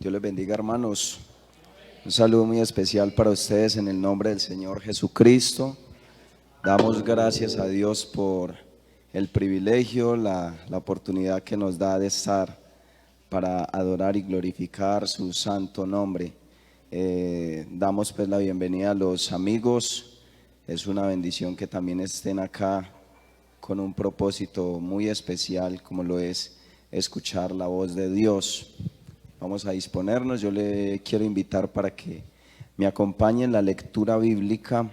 Dios les bendiga, hermanos. Un saludo muy especial para ustedes en el nombre del Señor Jesucristo. Damos gracias a Dios por el privilegio, la oportunidad que nos da de estar para adorar y glorificar su santo nombre. Damos pues la bienvenida a los amigos. Es una bendición que también estén acá con un propósito muy especial, como lo es escuchar la voz de Dios. Vamos a disponernos. Yo le quiero invitar para que me acompañe en la lectura bíblica,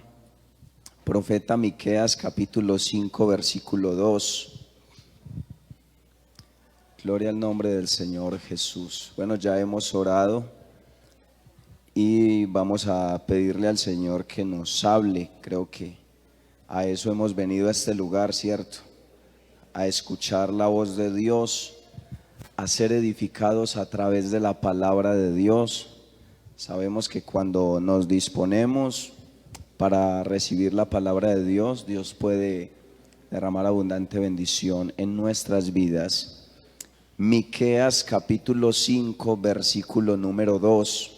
profeta Miqueas capítulo 5 versículo 2. Gloria al nombre del Señor Jesús. Bueno, ya hemos orado y vamos a pedirle al Señor que nos hable. Creo que a eso hemos venido a este lugar, ¿cierto? A escuchar la voz de Dios, a ser edificados a través de la palabra de Dios. Sabemos que cuando nos disponemos para recibir la palabra de Dios, Dios puede derramar abundante bendición en nuestras vidas. Miqueas capítulo 5 versículo número 2.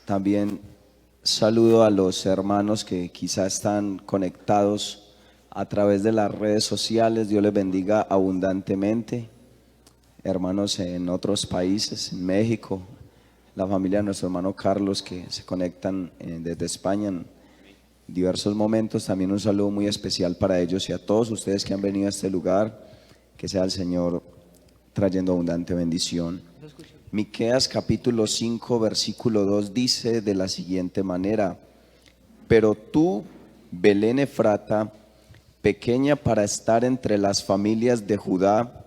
También saludo a los hermanos que quizá están conectados a través de las redes sociales. Dios les bendiga abundantemente. Hermanos en otros países, en México, la familia de nuestro hermano Carlos que se conectan desde España en diversos momentos. También un saludo muy especial para ellos y a todos ustedes que han venido a este lugar. Que sea el Señor trayendo abundante bendición. Miqueas capítulo 5 versículo 2 dice de la siguiente manera: pero tú, Belén Efrata, pequeña para estar entre las familias de Judá,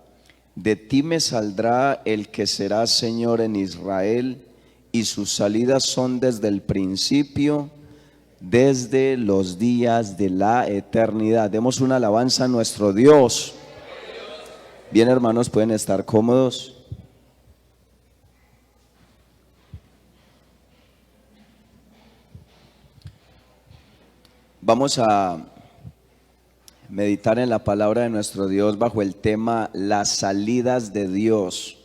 de ti me saldrá el que será Señor en Israel, y sus salidas son desde el principio, desde los días de la eternidad. Demos una alabanza a nuestro Dios. Bien, hermanos, pueden estar cómodos. Vamos a meditar en la palabra de nuestro Dios bajo el tema las salidas de Dios.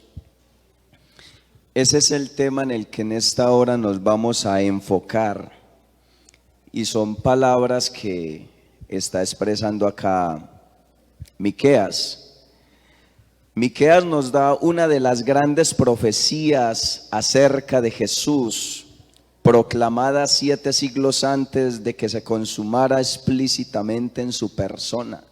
Ese es el tema en el que en esta hora nos vamos a enfocar, y son palabras que está expresando acá Miqueas. Miqueas nos da una de las grandes profecías acerca de Jesús, proclamada 7 siglos antes de que se consumara explícitamente en su persona.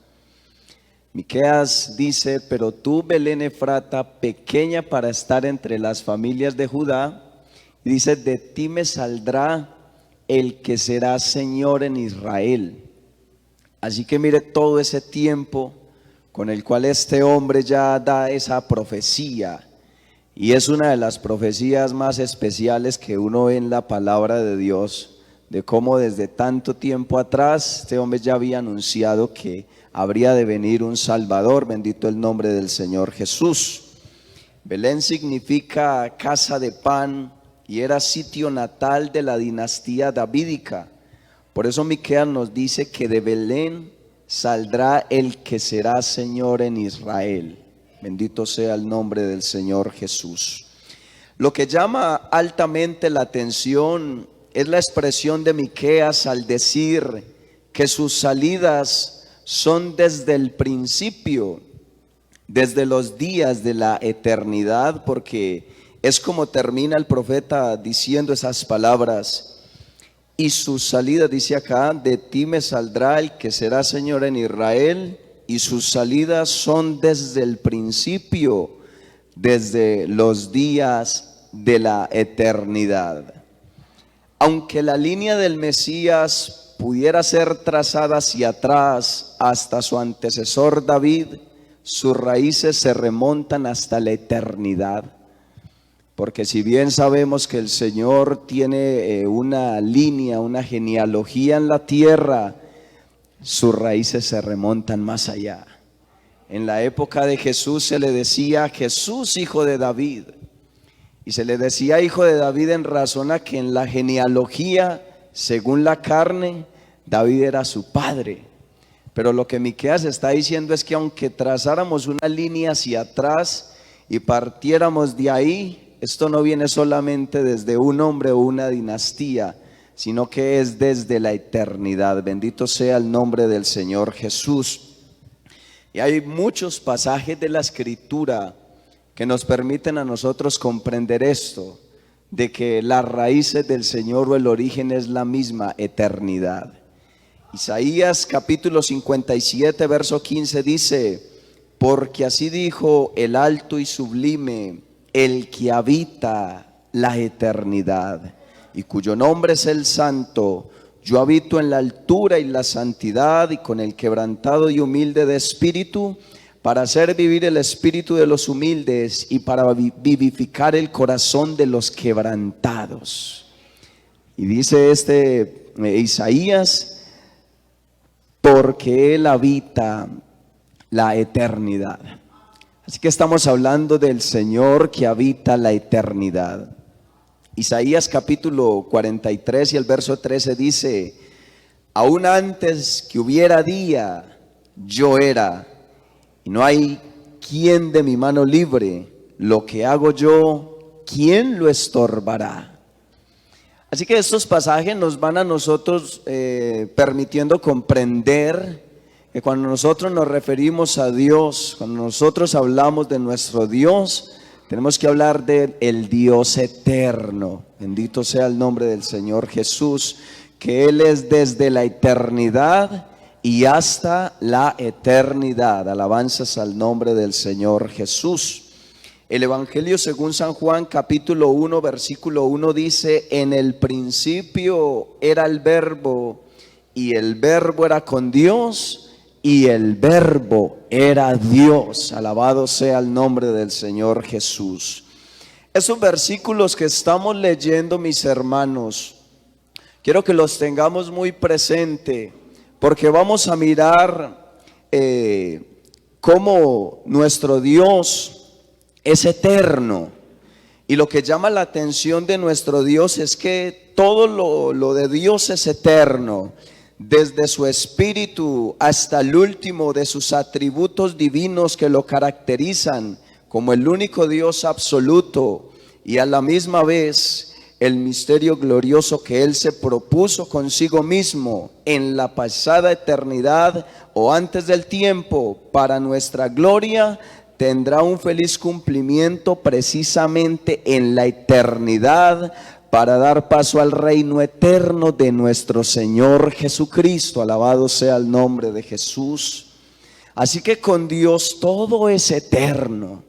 Miqueas dice: pero tú, Belén Efrata, pequeña para estar entre las familias de Judá, y dice: de ti me saldrá el que será Señor en Israel. Así que mire todo ese tiempo con el cual este hombre ya da esa profecía. Y es una de las profecías más especiales que uno ve en la palabra de Dios, de cómo desde tanto tiempo atrás este hombre ya había anunciado que habría de venir un Salvador. Bendito el nombre del Señor Jesús. Belén significa casa de pan y era sitio natal de la dinastía davídica. Por eso Miqueas nos dice que de Belén saldrá el que será Señor en Israel. Bendito sea el nombre del Señor Jesús. Lo que llama altamente la atención es la expresión de Miqueas al decir que sus salidas son desde el principio, desde los días de la eternidad, porque es como termina el profeta diciendo esas palabras. Y sus salidas, dice acá: de ti me saldrá el que será Señor en Israel, y sus salidas son desde el principio, desde los días de la eternidad. Aunque la línea del Mesías pudiera ser trazada hacia atrás hasta su antecesor David, sus raíces se remontan hasta la eternidad. Porque si bien sabemos que el Señor tiene una línea, una genealogía en la tierra, sus raíces se remontan más allá. En la época de Jesús se le decía Jesús, hijo de David, y se le decía hijo de David en razón a que en la genealogía, según la carne, David era su padre. Pero lo que Miqueas está diciendo es que aunque trazáramos una línea hacia atrás, y partiéramos de ahí, esto no viene solamente desde un hombre o una dinastía, sino que es desde la eternidad. Bendito sea el nombre del Señor Jesús. Y hay muchos pasajes de la Escritura que nos permiten a nosotros comprender esto, de que las raíces del Señor o el origen es la misma eternidad. Isaías capítulo 57 verso 15 dice: porque así dijo el alto y sublime, el que habita la eternidad y cuyo nombre es el Santo. Yo habito en la altura y la santidad, y con el quebrantado y humilde de espíritu, para hacer vivir el espíritu de los humildes y para vivificar el corazón de los quebrantados. Y dice Isaías, porque Él habita la eternidad. Así que estamos hablando del Señor que habita la eternidad. Isaías capítulo 43 y el verso 13 dice: aún antes que hubiera día, yo era, y no hay quien de mi mano libre. Lo que hago yo, ¿quién lo estorbará? Así que estos pasajes nos van a nosotros permitiendo comprender que cuando nosotros nos referimos a Dios, cuando nosotros hablamos de nuestro Dios, tenemos que hablar del Dios eterno. Bendito sea el nombre del Señor Jesús, que Él es desde la eternidad y hasta la eternidad. Alabanzas al nombre del Señor Jesús. El Evangelio según San Juan capítulo 1 versículo 1 dice: en el principio era el Verbo, y el Verbo era con Dios, y el Verbo era Dios. Alabado sea el nombre del Señor Jesús. Esos versículos que estamos leyendo, mis hermanos, quiero que los tengamos muy presente, porque vamos a mirar cómo nuestro Dios es eterno. Y lo que llama la atención de nuestro Dios es que todo lo de Dios es eterno. Desde su espíritu hasta el último de sus atributos divinos que lo caracterizan como el único Dios absoluto, y a la misma vez el misterio glorioso que Él se propuso consigo mismo en la pasada eternidad o antes del tiempo para nuestra gloria, tendrá un feliz cumplimiento precisamente en la eternidad, para dar paso al reino eterno de nuestro Señor Jesucristo. Alabado sea el nombre de Jesús. Así que con Dios todo es eterno.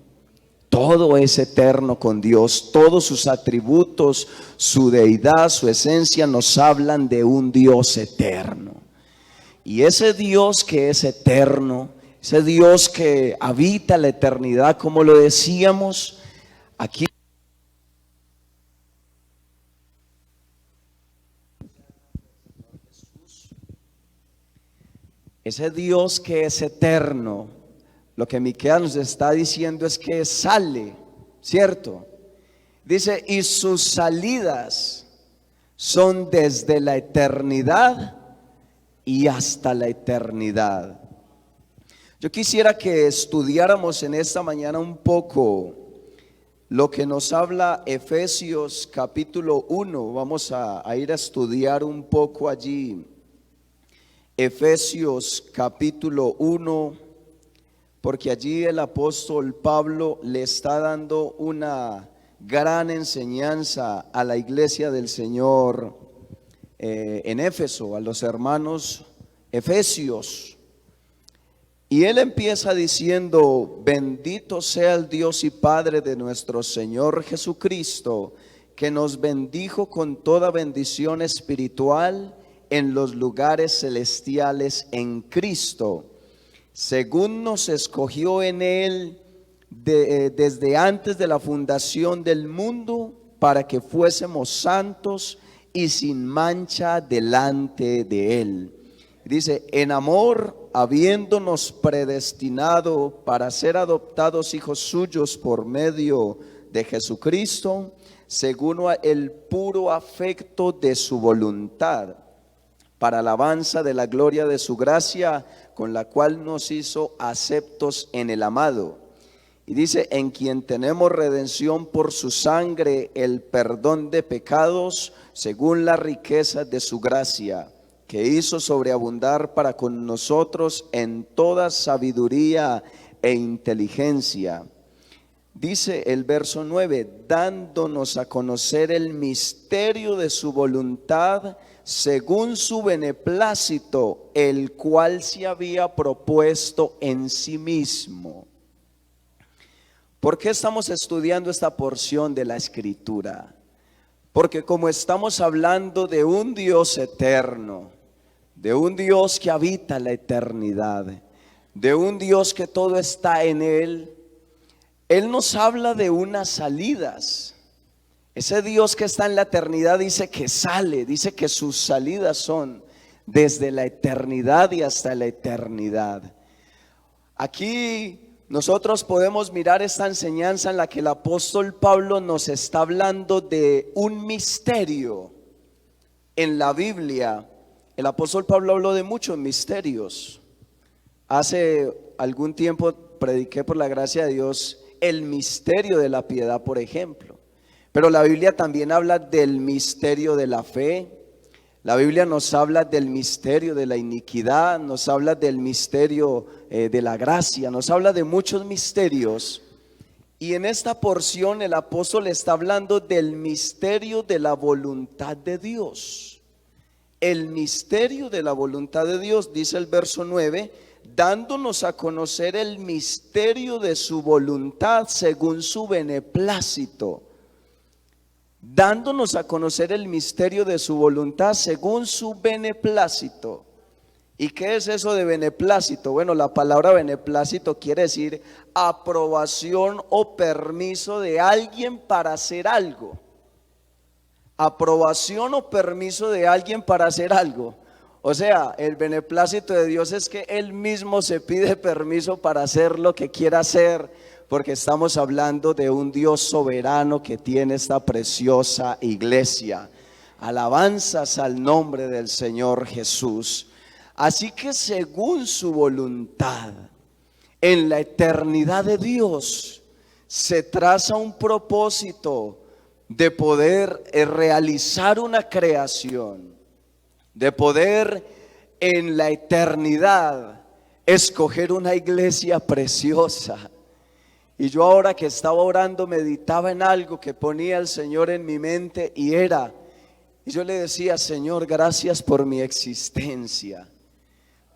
Todo es eterno con Dios. Todos sus atributos, su deidad, su esencia nos hablan de un Dios eterno. Y ese Dios que es eterno, ese Dios que habita la eternidad, como lo decíamos, aquí ese Dios que es eterno, lo que Miqueas nos está diciendo es que sale, ¿cierto? Dice, y sus salidas son desde la eternidad y hasta la eternidad. Yo quisiera que estudiáramos en esta mañana un poco lo que nos habla Efesios capítulo 1. Vamos a ir a estudiar un poco allí. Efesios capítulo 1, porque allí el apóstol Pablo le está dando una gran enseñanza a la iglesia del Señor en Éfeso, a los hermanos efesios. Y él empieza diciendo: bendito sea el Dios y Padre de nuestro Señor Jesucristo, que nos bendijo con toda bendición espiritual en los lugares celestiales en Cristo, según nos escogió en Él desde antes de la fundación del mundo, para que fuésemos santos y sin mancha delante de Él. Dice, en amor, habiéndonos predestinado para ser adoptados hijos suyos por medio de Jesucristo, según el puro afecto de su voluntad, para alabanza de la gloria de su gracia, con la cual nos hizo aceptos en el amado, Y dice, en quien tenemos redención por su sangre, el perdón de pecados, según la riqueza de su gracia, que hizo sobreabundar para con nosotros en toda sabiduría e inteligencia. Dice el verso 9, dándonos a conocer el misterio de su voluntad, según su beneplácito, el cual se había propuesto en sí mismo. ¿Por qué estamos estudiando esta porción de la Escritura? Porque como estamos hablando de un Dios eterno, de un Dios que habita la eternidad, de un Dios que todo está en Él, Él nos habla de unas salidas. Ese Dios que está en la eternidad dice que sale, dice que sus salidas son desde la eternidad y hasta la eternidad. Aquí nosotros podemos mirar esta enseñanza en la que el apóstol Pablo nos está hablando de un misterio. En la Biblia, el apóstol Pablo habló de muchos misterios. Hace algún tiempo prediqué por la gracia de Dios el misterio de la piedad, por ejemplo. Pero la Biblia también habla del misterio de la fe. La Biblia nos habla del misterio de la iniquidad, nos habla del misterio de la gracia, nos habla de muchos misterios. Y en esta porción el apóstol está hablando del misterio de la voluntad de Dios. El misterio de la voluntad de Dios, dice el verso 9, dándonos a conocer el misterio de su voluntad según su beneplácito. Dándonos a conocer el misterio de su voluntad según su beneplácito. ¿Y qué es eso de beneplácito? Bueno, la palabra beneplácito quiere decir aprobación o permiso de alguien para hacer algo. Aprobación o permiso de alguien para hacer algo. O sea, el beneplácito de Dios es que Él mismo se pide permiso para hacer lo que quiera hacer, porque estamos hablando de un Dios soberano que tiene esta preciosa iglesia. Alabanzas al nombre del Señor Jesús. Así que según su voluntad, en la eternidad de Dios, se traza un propósito de poder realizar una creación, de poder en la eternidad escoger una iglesia preciosa. Y yo ahora que estaba orando meditaba en algo que ponía el Señor en mi mente y yo le decía, Señor, gracias por mi existencia,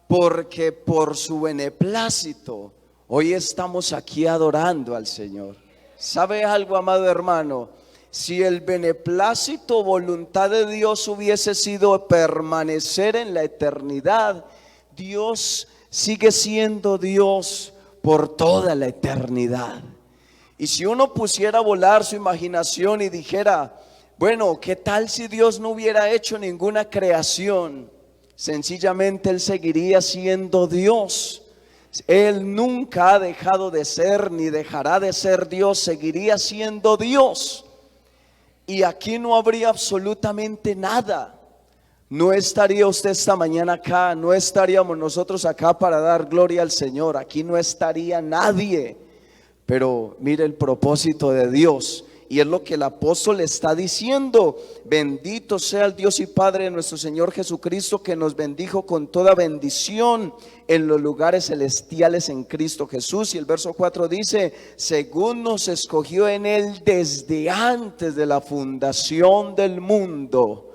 porque por su beneplácito hoy estamos aquí adorando al Señor. ¿Sabe algo, amado hermano? Si el beneplácito, voluntad de Dios hubiese sido permanecer en la eternidad, Dios sigue siendo Dios por toda la eternidad. Y si uno pusiera a volar su imaginación y dijera, bueno, ¿qué tal si Dios no hubiera hecho ninguna creación? Sencillamente Él seguiría siendo Dios. Él nunca ha dejado de ser ni dejará de ser Dios, seguiría siendo Dios. Y aquí no habría absolutamente nada. No estaría usted esta mañana acá, no estaríamos nosotros acá para dar gloria al Señor, aquí no estaría nadie. Pero mire el propósito de Dios, y es lo que el apóstol está diciendo: bendito sea el Dios y Padre de nuestro Señor Jesucristo, que nos bendijo con toda bendición en los lugares celestiales en Cristo Jesús. Y el verso 4 dice, según nos escogió en Él desde antes de la fundación del mundo.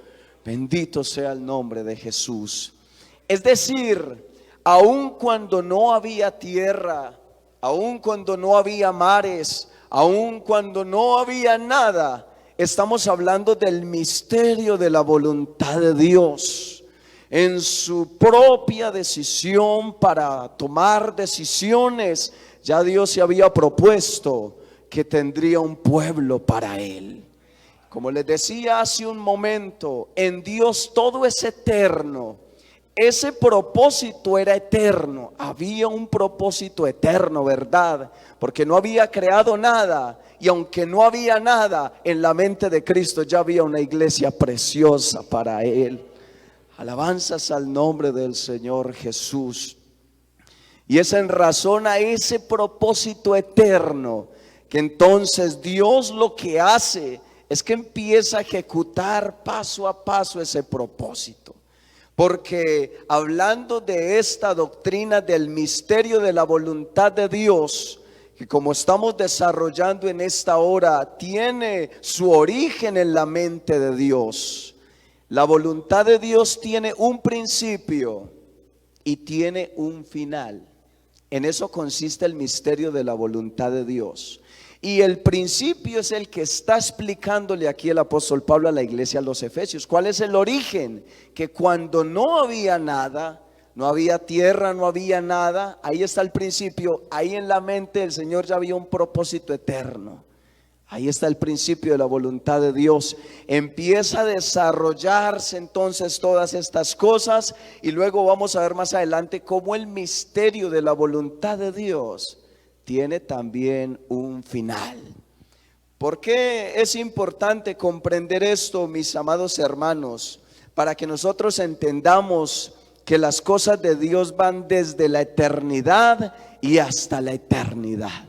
Bendito sea el nombre de Jesús. Es decir, aun cuando no había tierra, aun cuando no había mares, aun cuando no había nada, estamos hablando del misterio de la voluntad de Dios. En su propia decisión para tomar decisiones, ya Dios se había propuesto que tendría un pueblo para Él. Como les decía hace un momento, en Dios todo es eterno. Ese propósito era eterno. Había un propósito eterno, ¿verdad? Porque no había creado nada. Y aunque no había nada, en la mente de Cristo ya había una iglesia preciosa para Él. Alabanzas al nombre del Señor Jesús. Y es en razón a ese propósito eterno que entonces Dios lo que hace es que empieza a ejecutar paso a paso ese propósito. Porque hablando de esta doctrina del misterio de la voluntad de Dios, que como estamos desarrollando en esta hora, tiene su origen en la mente de Dios. La voluntad de Dios tiene un principio y tiene un final. En eso consiste el misterio de la voluntad de Dios. Y el principio es el que está explicándole aquí el apóstol Pablo a la iglesia, a los Efesios. ¿Cuál es el origen? Que cuando no había nada, no había tierra, no había nada, ahí está el principio. Ahí en la mente del Señor ya había un propósito eterno. Ahí está el principio de la voluntad de Dios. Empieza a desarrollarse entonces todas estas cosas, y luego vamos a ver más adelante cómo el misterio de la voluntad de Dios tiene también un final. ¿Por qué es importante comprender esto, mis amados hermanos? Para que nosotros entendamos que las cosas de Dios van desde la eternidad y hasta la eternidad.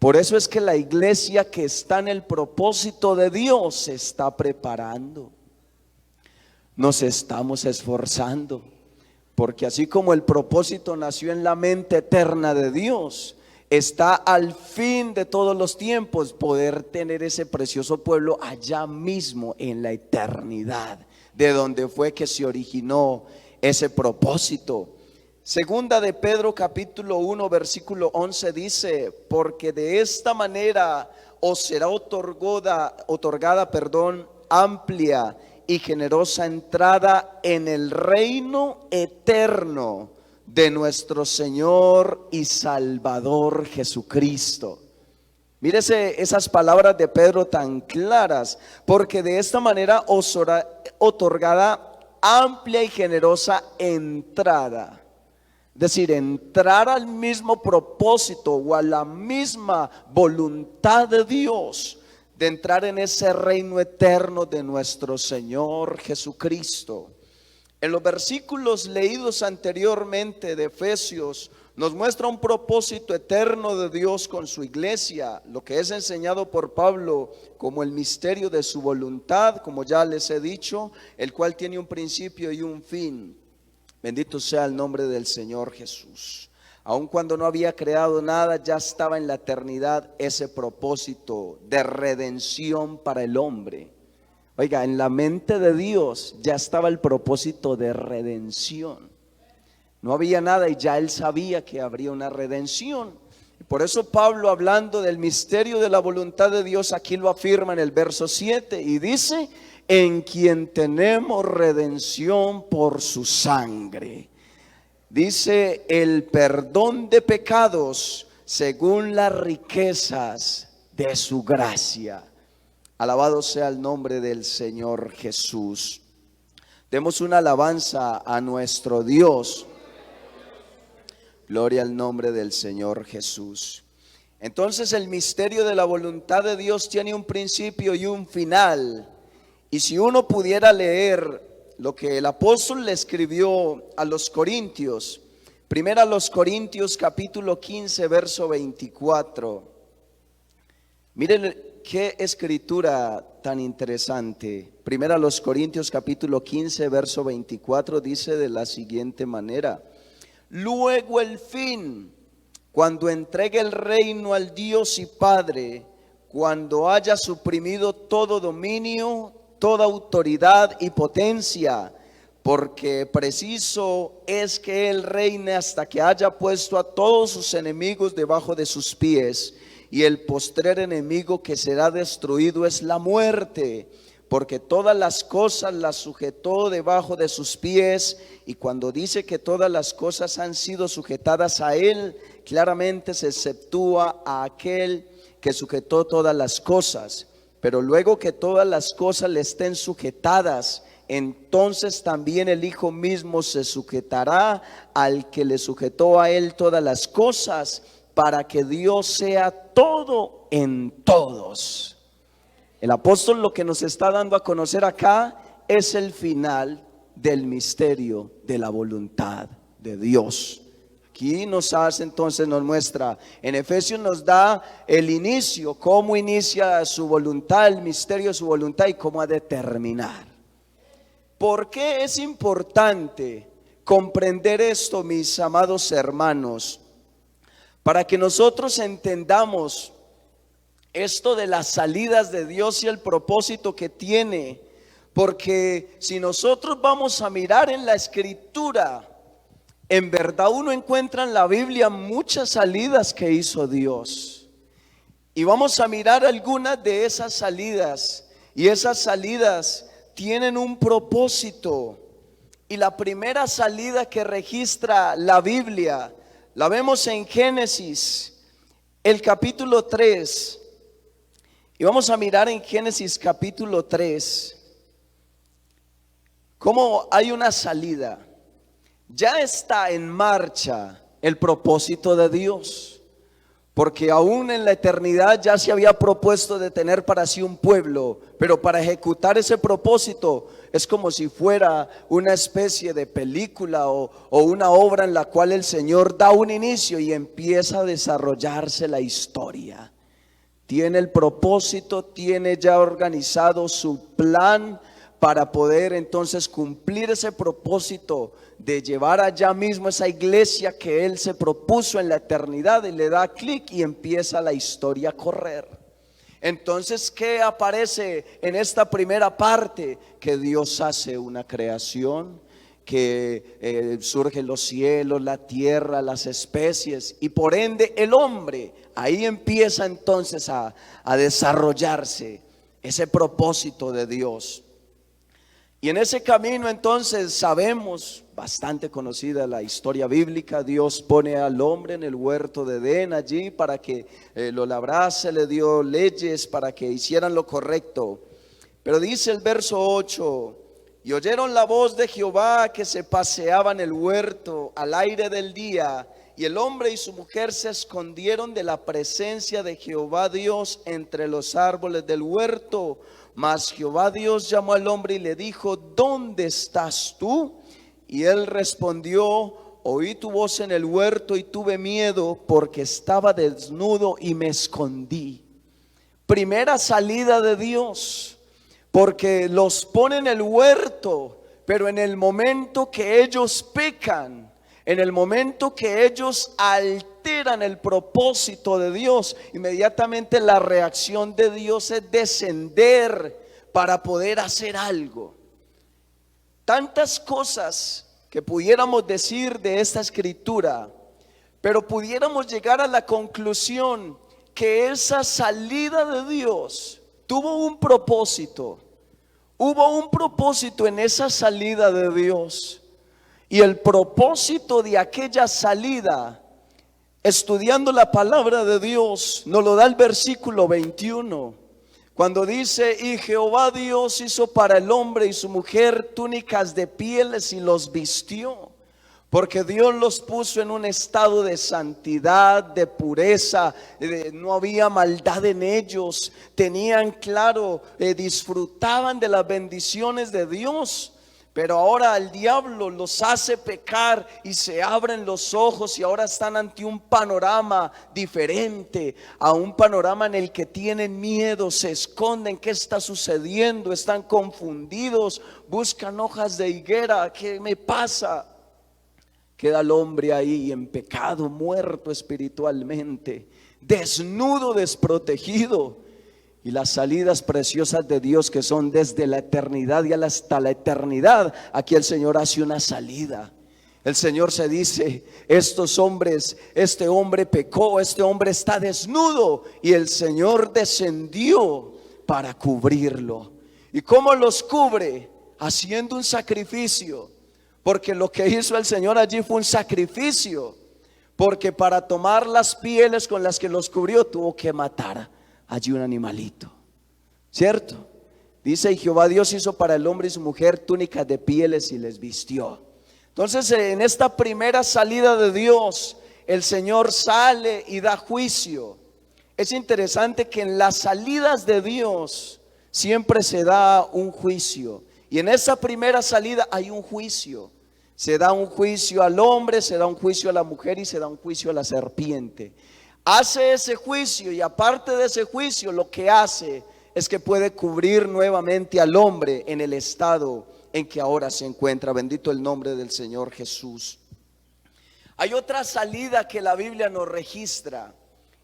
Por eso es que la iglesia que está en el propósito de Dios se está preparando. Nos estamos esforzando, porque así como el propósito nació en la mente eterna de Dios, está al fin de todos los tiempos poder tener ese precioso pueblo allá mismo en la eternidad, de donde fue que se originó ese propósito. Segunda de Pedro capítulo 1 versículo 11 dice: porque de esta manera os será otorgada, amplia y generosa entrada en el reino eterno de nuestro Señor y Salvador Jesucristo. Mírese esas palabras de Pedro tan claras: porque de esta manera os será otorgada amplia y generosa entrada. Es decir, entrar al mismo propósito o a la misma voluntad de Dios, de entrar en ese reino eterno de nuestro Señor Jesucristo. En los versículos leídos anteriormente de Efesios nos muestra un propósito eterno de Dios con su iglesia, lo que es enseñado por Pablo como el misterio de su voluntad, como ya les he dicho, el cual tiene un principio y un fin. Bendito sea el nombre del Señor Jesús. Aun cuando no había creado nada, ya estaba en la eternidad ese propósito de redención para el hombre. Oiga, en la mente de Dios ya estaba el propósito de redención. No había nada y ya Él sabía que habría una redención. Y por eso Pablo, hablando del misterio de la voluntad de Dios, aquí lo afirma en el verso 7 y dice: en quien tenemos redención por su sangre. Dice: el perdón de pecados según las riquezas de su gracia. Alabado sea el nombre del Señor Jesús. Demos una alabanza a nuestro Dios. Gloria al nombre del Señor Jesús. Entonces el misterio de la voluntad de Dios tiene un principio y un final. Y si uno pudiera leer lo que el apóstol le escribió a los Corintios, primero a los Corintios capítulo 15 verso 24. Miren qué escritura tan interesante. Primero a los Corintios capítulo 15 verso 24 dice de la siguiente manera: luego el fin, cuando entregue el reino al Dios y Padre, cuando haya suprimido todo dominio, toda autoridad y potencia, porque preciso es que Él reine hasta que haya puesto a todos sus enemigos debajo de sus pies. Y el postrer enemigo que será destruido es la muerte, porque todas las cosas las sujetó debajo de sus pies. Y cuando dice que todas las cosas han sido sujetadas a Él, claramente se exceptúa a aquel que sujetó todas las cosas. Pero luego que todas las cosas le estén sujetadas, entonces también el Hijo mismo se sujetará al que le sujetó a Él todas las cosas, para que Dios sea todo en todos. El apóstol lo que nos está dando a conocer acá es el final del misterio de la voluntad de Dios. Aquí nos muestra, en Efesios nos da el inicio, cómo inicia su voluntad, el misterio de su voluntad y cómo ha de terminar. ¿Por qué es importante comprender esto, mis amados hermanos? Para que nosotros entendamos esto de las salidas de Dios y el propósito que tiene. Porque si nosotros vamos a mirar en la Escritura, en verdad uno encuentra en la Biblia muchas salidas que hizo Dios. Y vamos a mirar algunas de esas salidas. Y esas salidas tienen un propósito. Y la primera salida que registra la Biblia la vemos en Génesis, el capítulo 3. Y vamos a mirar en Génesis capítulo 3 cómo hay una salida. Ya está en marcha el propósito de Dios, porque aún en la eternidad ya se había propuesto de tener para sí un pueblo, pero para ejecutar ese propósito es como si fuera una especie de película o una obra en la cual el Señor da un inicio y empieza a desarrollarse la historia. Tiene el propósito, tiene ya organizado su plan para poder entonces cumplir ese propósito de llevar allá mismo esa iglesia que Él se propuso en la eternidad, y le da clic y empieza la historia a correr. Entonces, ¿qué aparece en esta primera parte? Que Dios hace una creación, que surgen los cielos, la tierra, las especies y por ende el hombre. Ahí empieza entonces a desarrollarse ese propósito de Dios. Y en ese camino entonces sabemos, bastante conocida la historia bíblica, Dios pone al hombre en el huerto de Edén allí para que lo labrase, le dio leyes para que hicieran lo correcto. Pero dice el verso 8: y oyeron la voz de Jehová que se paseaba en el huerto al aire del día, y el hombre y su mujer se escondieron de la presencia de Jehová Dios entre los árboles del huerto. Mas Jehová Dios llamó al hombre y le dijo: ¿dónde estás tú? Y él respondió: oí tu voz en el huerto y tuve miedo porque estaba desnudo y me escondí. Primera salida de Dios, porque los pone en el huerto, pero en el momento que ellos pecan, en el momento que ellos alteran el propósito de Dios, inmediatamente la reacción de Dios es descender para poder hacer algo. Tantas cosas que pudiéramos decir de esta escritura, pero pudiéramos llegar a la conclusión que esa salida de Dios tuvo un propósito. Hubo un propósito en esa salida de Dios. Y el propósito de aquella salida, estudiando la palabra de Dios, nos lo da el versículo 21, cuando dice: y Jehová Dios hizo para el hombre y su mujer túnicas de pieles y los vistió, porque Dios los puso en un estado de santidad, de pureza, no había maldad en ellos, tenían claro, disfrutaban de las bendiciones de Dios. Pero ahora el diablo los hace pecar y se abren los ojos, y ahora están ante un panorama diferente, a un panorama en el que tienen miedo, se esconden. ¿Qué está sucediendo? Están confundidos, buscan hojas de higuera. ¿Qué me pasa? Queda el hombre ahí en pecado, muerto espiritualmente, desnudo, desprotegido. Y las salidas preciosas de Dios, que son desde la eternidad y hasta la eternidad, aquí el Señor hace una salida. El Señor se dice: estos hombres, este hombre pecó, este hombre está desnudo, y el Señor descendió para cubrirlo. ¿Y cómo los cubre? Haciendo un sacrificio, porque lo que hizo el Señor allí fue un sacrificio, porque para tomar las pieles con las que los cubrió tuvo que matar allí un animalito, ¿cierto? Dice: y Jehová Dios hizo para el hombre y su mujer túnicas de pieles y les vistió. Entonces, en esta primera salida de Dios, el Señor sale y da juicio. Es interesante que en las salidas de Dios siempre se da un juicio, y en esa primera salida hay un juicio. Se da un juicio al hombre, se da un juicio a la mujer y se da un juicio a la serpiente. Hace ese juicio y aparte de ese juicio lo que hace es que puede cubrir nuevamente al hombre en el estado en que ahora se encuentra. Bendito el nombre del Señor Jesús. Hay otra salida que la Biblia nos registra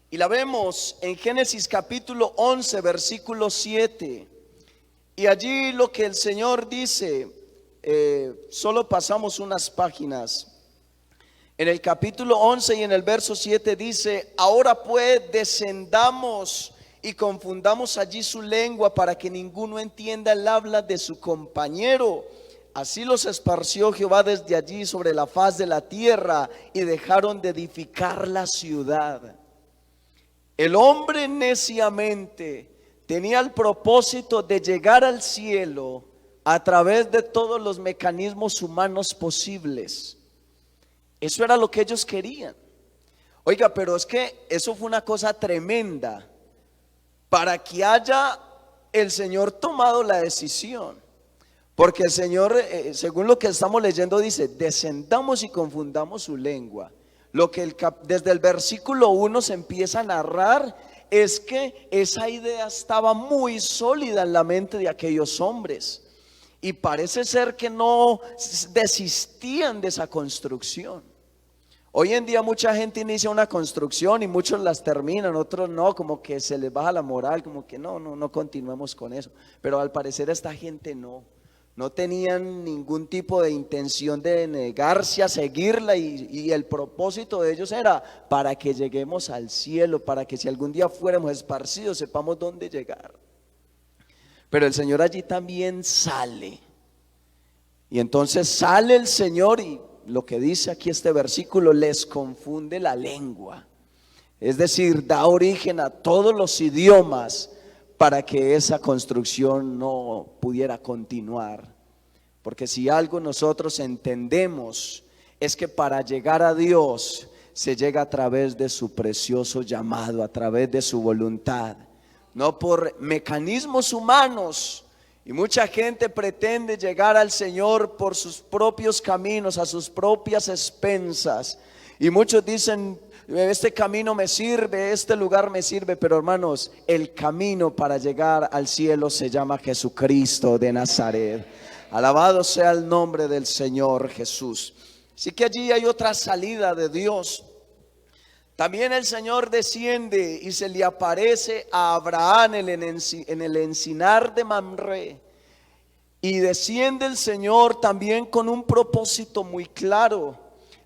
y la vemos en Génesis capítulo 11 versículo 7. Y allí lo que el Señor dice, solo pasamos unas páginas. En el capítulo 11 y en el verso 7 dice: ahora pues descendamos y confundamos allí su lengua para que ninguno entienda el habla de su compañero. Así los esparció Jehová desde allí sobre la faz de la tierra y dejaron de edificar la ciudad. El hombre neciamente tenía el propósito de llegar al cielo a través de todos los mecanismos humanos posibles. Eso era lo que ellos querían. Oiga, pero es que eso fue una cosa tremenda para que haya el Señor tomado la decisión. Porque el Señor, según lo que estamos leyendo, dice: descendamos y confundamos su lengua. Lo que desde el versículo 1 se empieza a narrar es que esa idea estaba muy sólida en la mente de aquellos hombres. Y parece ser que no desistían de esa construcción. Hoy en día mucha gente inicia una construcción y muchos las terminan, otros no, como que se les baja la moral, como que no continuemos con eso. Pero al parecer esta gente no tenían ningún tipo de intención de negarse a seguirla y el propósito de ellos era para que lleguemos al cielo, para que si algún día fuéramos esparcidos sepamos dónde llegar. Pero el Señor allí también sale. Y entonces sale el Señor y lo que dice aquí este versículo: les confunde la lengua. Es decir, da origen a todos los idiomas para que esa construcción no pudiera continuar. Porque si algo nosotros entendemos es que para llegar a Dios se llega a través de su precioso llamado, a través de su voluntad, no por mecanismos humanos. Y mucha gente pretende llegar al Señor por sus propios caminos, a sus propias expensas. Y muchos dicen: este camino me sirve, este lugar me sirve. Pero hermanos, el camino para llegar al cielo se llama Jesucristo de Nazaret. Alabado sea el nombre del Señor Jesús. Así que allí hay otra salida de Dios. También el Señor desciende y se le aparece a Abraham en el encinar de Mamre. Y desciende el Señor también con un propósito muy claro.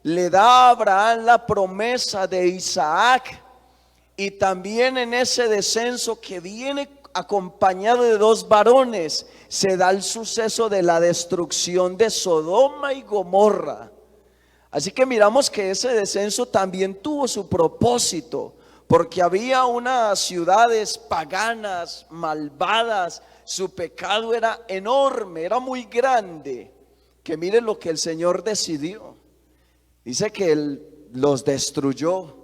Le da a Abraham la promesa de Isaac. Y también en ese descenso que viene acompañado de dos varones, se da el suceso de la destrucción de Sodoma y Gomorra. Así que miramos que ese descenso también tuvo su propósito, porque había unas ciudades paganas, malvadas. Su pecado era enorme, era muy grande. Que miren lo que el Señor decidió. Dice que Él los destruyó.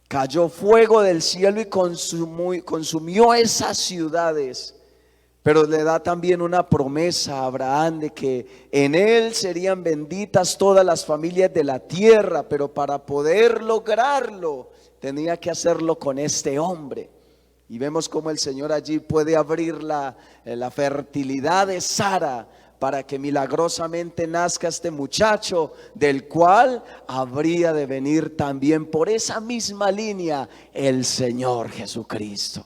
Cayó fuego del cielo y consumió esas ciudades. Pero le da también una promesa a Abraham de que en él serían benditas todas las familias de la tierra. Pero para poder lograrlo tenía que hacerlo con este hombre. Y vemos cómo el Señor allí puede abrir la fertilidad de Sara para que milagrosamente nazca este muchacho, del cual habría de venir también por esa misma línea el Señor Jesucristo.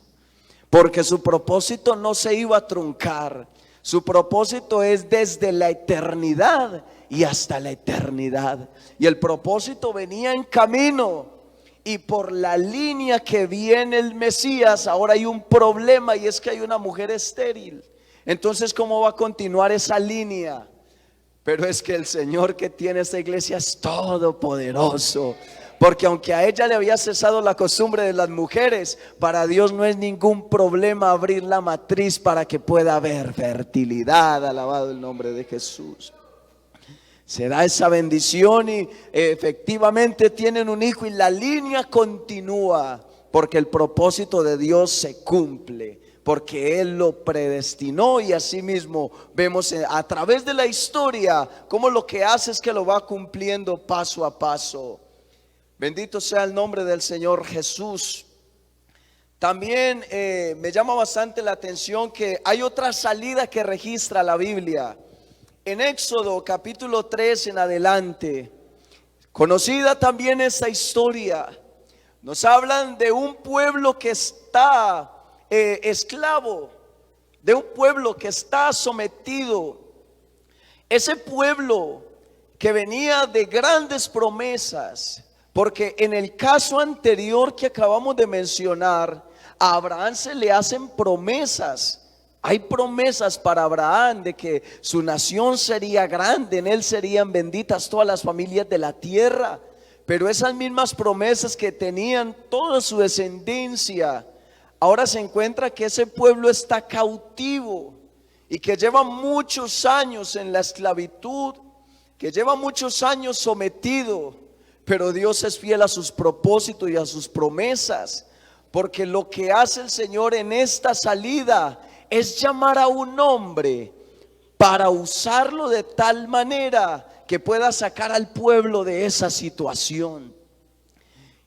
Porque su propósito no se iba a truncar. Su propósito es desde la eternidad y hasta la eternidad. Y el propósito venía en camino. Y por la línea que viene el Mesías, ahora hay un problema, y es que hay una mujer estéril. Entonces, ¿cómo va a continuar esa línea? Pero es que el Señor que tiene esta iglesia es todopoderoso. Porque aunque a ella le había cesado la costumbre de las mujeres, para Dios no es ningún problema abrir la matriz para que pueda haber fertilidad. Alabado el nombre de Jesús. Se da esa bendición y efectivamente tienen un hijo, y la línea continúa porque el propósito de Dios se cumple. porque Él lo predestinó, y asimismo vemos a través de la historia cómo lo que hace es que lo va cumpliendo paso a paso. Bendito sea el nombre del Señor Jesús. También me llama bastante la atención que hay otra salida que registra la Biblia. En Éxodo capítulo 3 en adelante, conocida también esta historia, nos hablan de un pueblo que está esclavo, de un pueblo que está sometido. Ese pueblo que venía de grandes promesas, porque en el caso anterior que acabamos de mencionar, a Abraham se le hacen promesas. Hay promesas para Abraham de que su nación sería grande, en él serían benditas todas las familias de la tierra. Pero esas mismas promesas que tenían toda su descendencia, ahora se encuentra que ese pueblo está cautivo y que lleva muchos años en la esclavitud, que lleva muchos años sometido. Pero Dios es fiel a sus propósitos y a sus promesas, porque lo que hace el Señor en esta salida es llamar a un hombre para usarlo de tal manera que pueda sacar al pueblo de esa situación.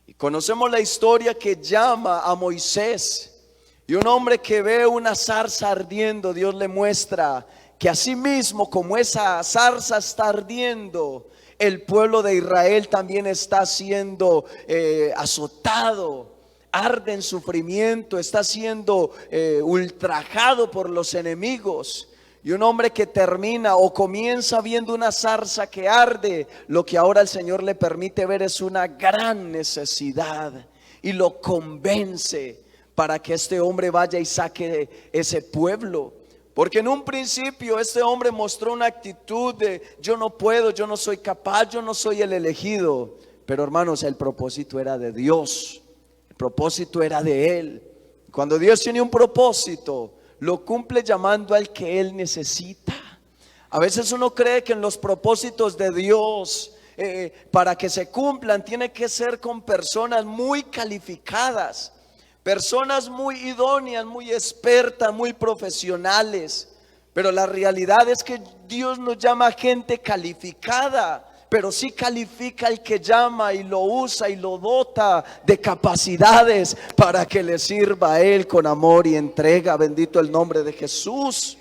Y conocemos la historia que llama a Moisés, y un hombre que ve una zarza ardiendo, Dios le muestra que así mismo como esa zarza está ardiendo, el pueblo de Israel también está siendo azotado, arde en sufrimiento, está siendo ultrajado por los enemigos. Y un hombre que termina o comienza viendo una zarza que arde, lo que ahora el Señor le permite ver es una gran necesidad, y lo convence para que este hombre vaya y saque ese pueblo. Porque en un principio este hombre mostró una actitud de yo no puedo, yo no soy capaz, yo no soy el elegido. Pero hermanos, el propósito era de Dios, el propósito era de Él. Cuando Dios tiene un propósito, lo cumple llamando al que Él necesita. A veces uno cree que en los propósitos de Dios, para que se cumplan, tiene que ser con personas muy calificadas, personas muy idóneas, muy expertas, muy profesionales. Pero la realidad es que Dios nos llama a gente calificada, pero sí califica al que llama y lo usa y lo dota de capacidades para que le sirva a Él con amor y entrega. Bendito el nombre de Jesús.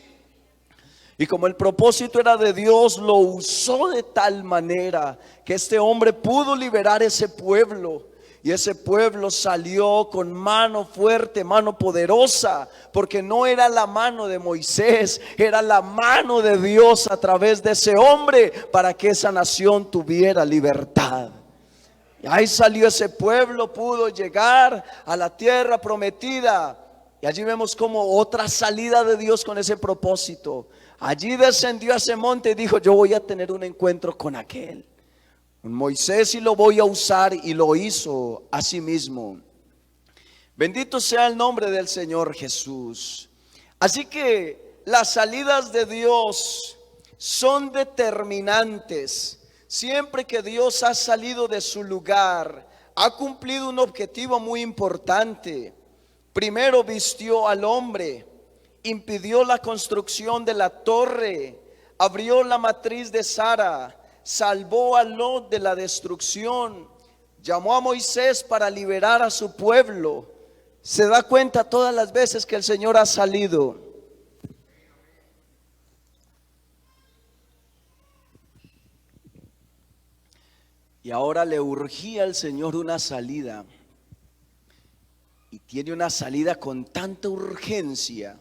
Y como el propósito era de Dios, lo usó de tal manera que este hombre pudo liberar ese pueblo. Y ese pueblo salió con mano fuerte, mano poderosa, porque no era la mano de Moisés, era la mano de Dios a través de ese hombre para que esa nación tuviera libertad. Y ahí salió ese pueblo, pudo llegar a la tierra prometida. Y allí vemos como otra salida de Dios con ese propósito. Allí descendió a ese monte y dijo: yo voy a tener un encuentro con aquel, un Moisés, y lo voy a usar, y lo hizo a sí mismo. Bendito sea el nombre del Señor Jesús. Así que las salidas de Dios son determinantes. Siempre que Dios ha salido de su lugar, ha cumplido un objetivo muy importante. Primero vistió al hombre, impidió la construcción de la torre, abrió la matriz de Sara, salvó a Lot de la destrucción, llamó a Moisés para liberar a su pueblo. Se da cuenta todas las veces que el Señor ha salido. Y ahora le urgía al Señor una salida. Y tiene una salida con tanta urgencia,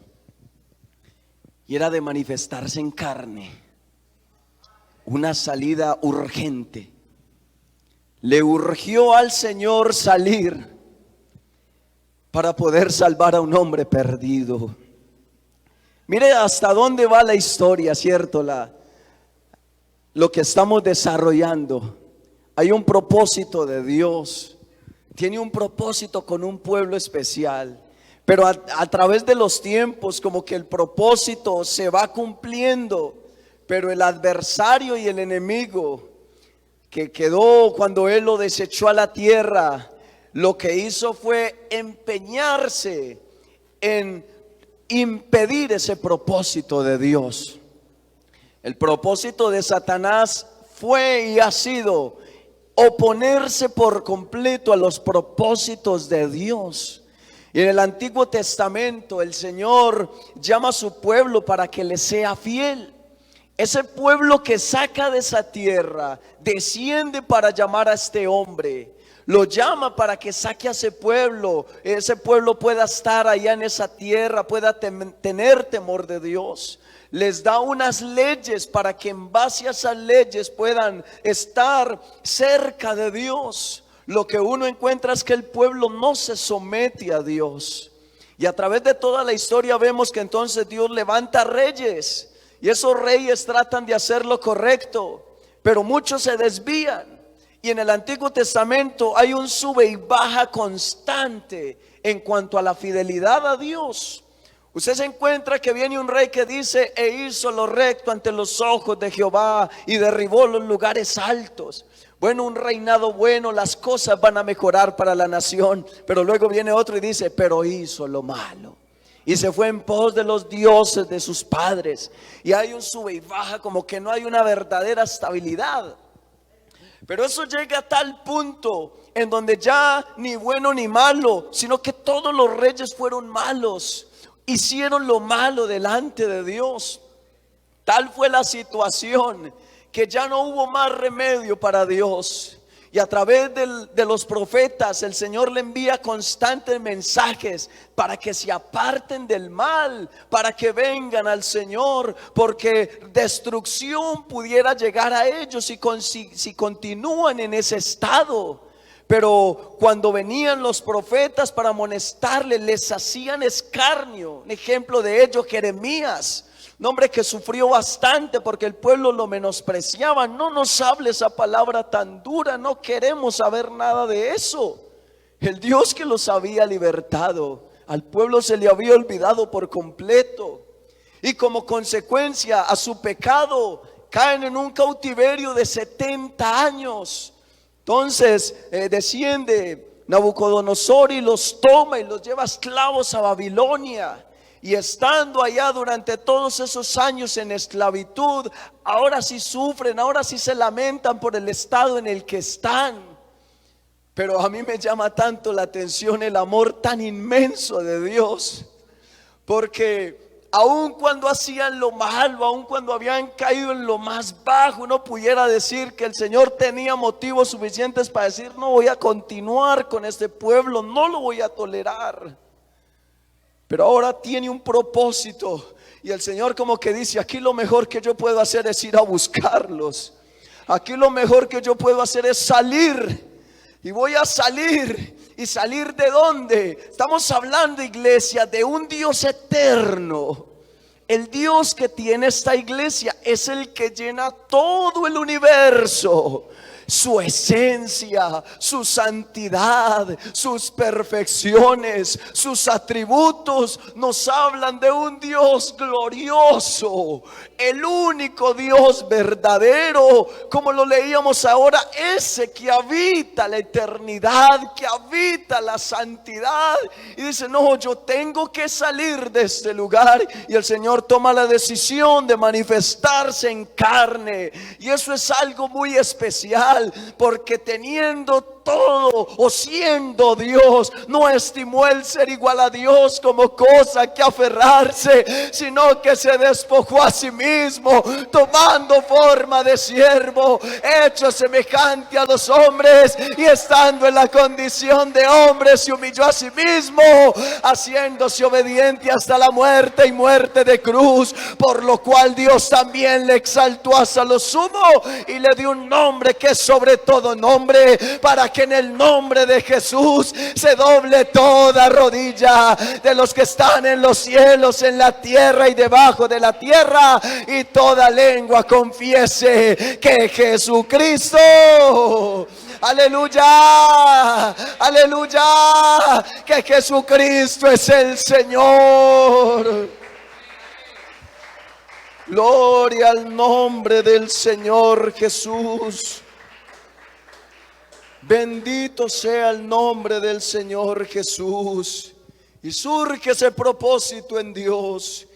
y era de manifestarse en carne. Una salida urgente. Le urgió al Señor salir para poder salvar a un hombre perdido. Mire hasta dónde va la historia, ¿cierto? Lo que estamos desarrollando. Hay un propósito de Dios. Tiene un propósito con un pueblo especial. Pero a través de los tiempos, como que el propósito se va cumpliendo, pero el adversario y el enemigo que quedó cuando Él lo desechó a la tierra, lo que hizo fue empeñarse en impedir ese propósito de Dios. El propósito de Satanás fue y ha sido oponerse por completo a los propósitos de Dios. Y en el Antiguo Testamento el Señor llama a su pueblo para que le sea fiel. Ese pueblo que saca de esa tierra desciende para llamar a este hombre. Lo llama para que saque a ese pueblo pueda estar allá en esa tierra, pueda tener temor de Dios. Les da unas leyes para que en base a esas leyes puedan estar cerca de Dios. Lo que uno encuentra es que el pueblo no se somete a Dios. Y a través de toda la historia vemos que entonces Dios levanta reyes. Y esos reyes tratan de hacer lo correcto, pero muchos se desvían. Y en el Antiguo Testamento hay un sube y baja constante en cuanto a la fidelidad a Dios. Usted se encuentra que viene un rey que dice: e hizo lo recto ante los ojos de Jehová y derribó los lugares altos. Bueno, un reinado bueno, las cosas van a mejorar para la nación. Pero luego viene otro y dice: pero hizo lo malo y se fue en pos de los dioses de sus padres. Y hay un sube y baja, como que no hay una verdadera estabilidad. Pero eso llega a tal punto en donde ya ni bueno ni malo, sino que todos los reyes fueron malos, hicieron lo malo delante de Dios. Tal fue la situación que ya no hubo más remedio para Dios. Y a través de los profetas el Señor le envía constantes mensajes para que se aparten del mal, para que vengan al Señor, porque destrucción pudiera llegar a ellos si continúan en ese estado. Pero cuando venían los profetas para amonestarles, les hacían escarnio. Un ejemplo de ello, Jeremías, un hombre que sufrió bastante porque el pueblo lo menospreciaba. No nos hable esa palabra tan dura, no queremos saber nada de eso. El Dios que los había libertado, al pueblo se le había olvidado por completo. Y como consecuencia a su pecado, caen en un cautiverio de 70 años. Entonces desciende Nabucodonosor y los toma y los lleva esclavos a Babilonia. Y estando allá durante todos esos años en esclavitud, ahora sí sufren, ahora sí se lamentan por el estado en el que están. Pero a mí me llama tanto la atención el amor tan inmenso de Dios, porque aun cuando hacían lo malo, aun cuando habían caído en lo más bajo, uno pudiera decir que el Señor tenía motivos suficientes para decir: no voy a continuar con este pueblo, no lo voy a tolerar. Pero ahora tiene un propósito, y el Señor como que dice: aquí lo mejor que yo puedo hacer es ir a buscarlos. Aquí lo mejor que yo puedo hacer es salir. Y voy a salir. ¿Y salir de dónde? Estamos hablando, iglesia, de un Dios eterno. El Dios que tiene esta iglesia es el que llena todo el universo. Su esencia, su santidad, sus perfecciones, sus atributos nos hablan de un Dios glorioso, el único Dios verdadero, como lo leíamos ahora, ese que habita la eternidad, que habita la santidad. Y dice: no, yo tengo que salir de este lugar. Y el Señor toma la decisión de manifestarse en carne. Y eso es algo muy especial, porque teniendo todo o siendo Dios, no estimó el ser igual a Dios como cosa que aferrarse, sino que se despojó a sí mismo, tomando forma de siervo, hecho semejante a los hombres, y estando en la condición de hombre se humilló a sí mismo, haciéndose obediente hasta la muerte, y muerte de cruz, por lo cual Dios también le exaltó hasta lo sumo y le dio un nombre que es sobre todo nombre, para que en el nombre de Jesús se doble toda rodilla de los que están en los cielos, en la tierra y debajo de la tierra, y toda lengua confiese que Jesucristo, aleluya, aleluya, que Jesucristo es el Señor. Gloria al nombre del Señor Jesús. Bendito sea el nombre del Señor Jesús. y surge ese propósito en Dios.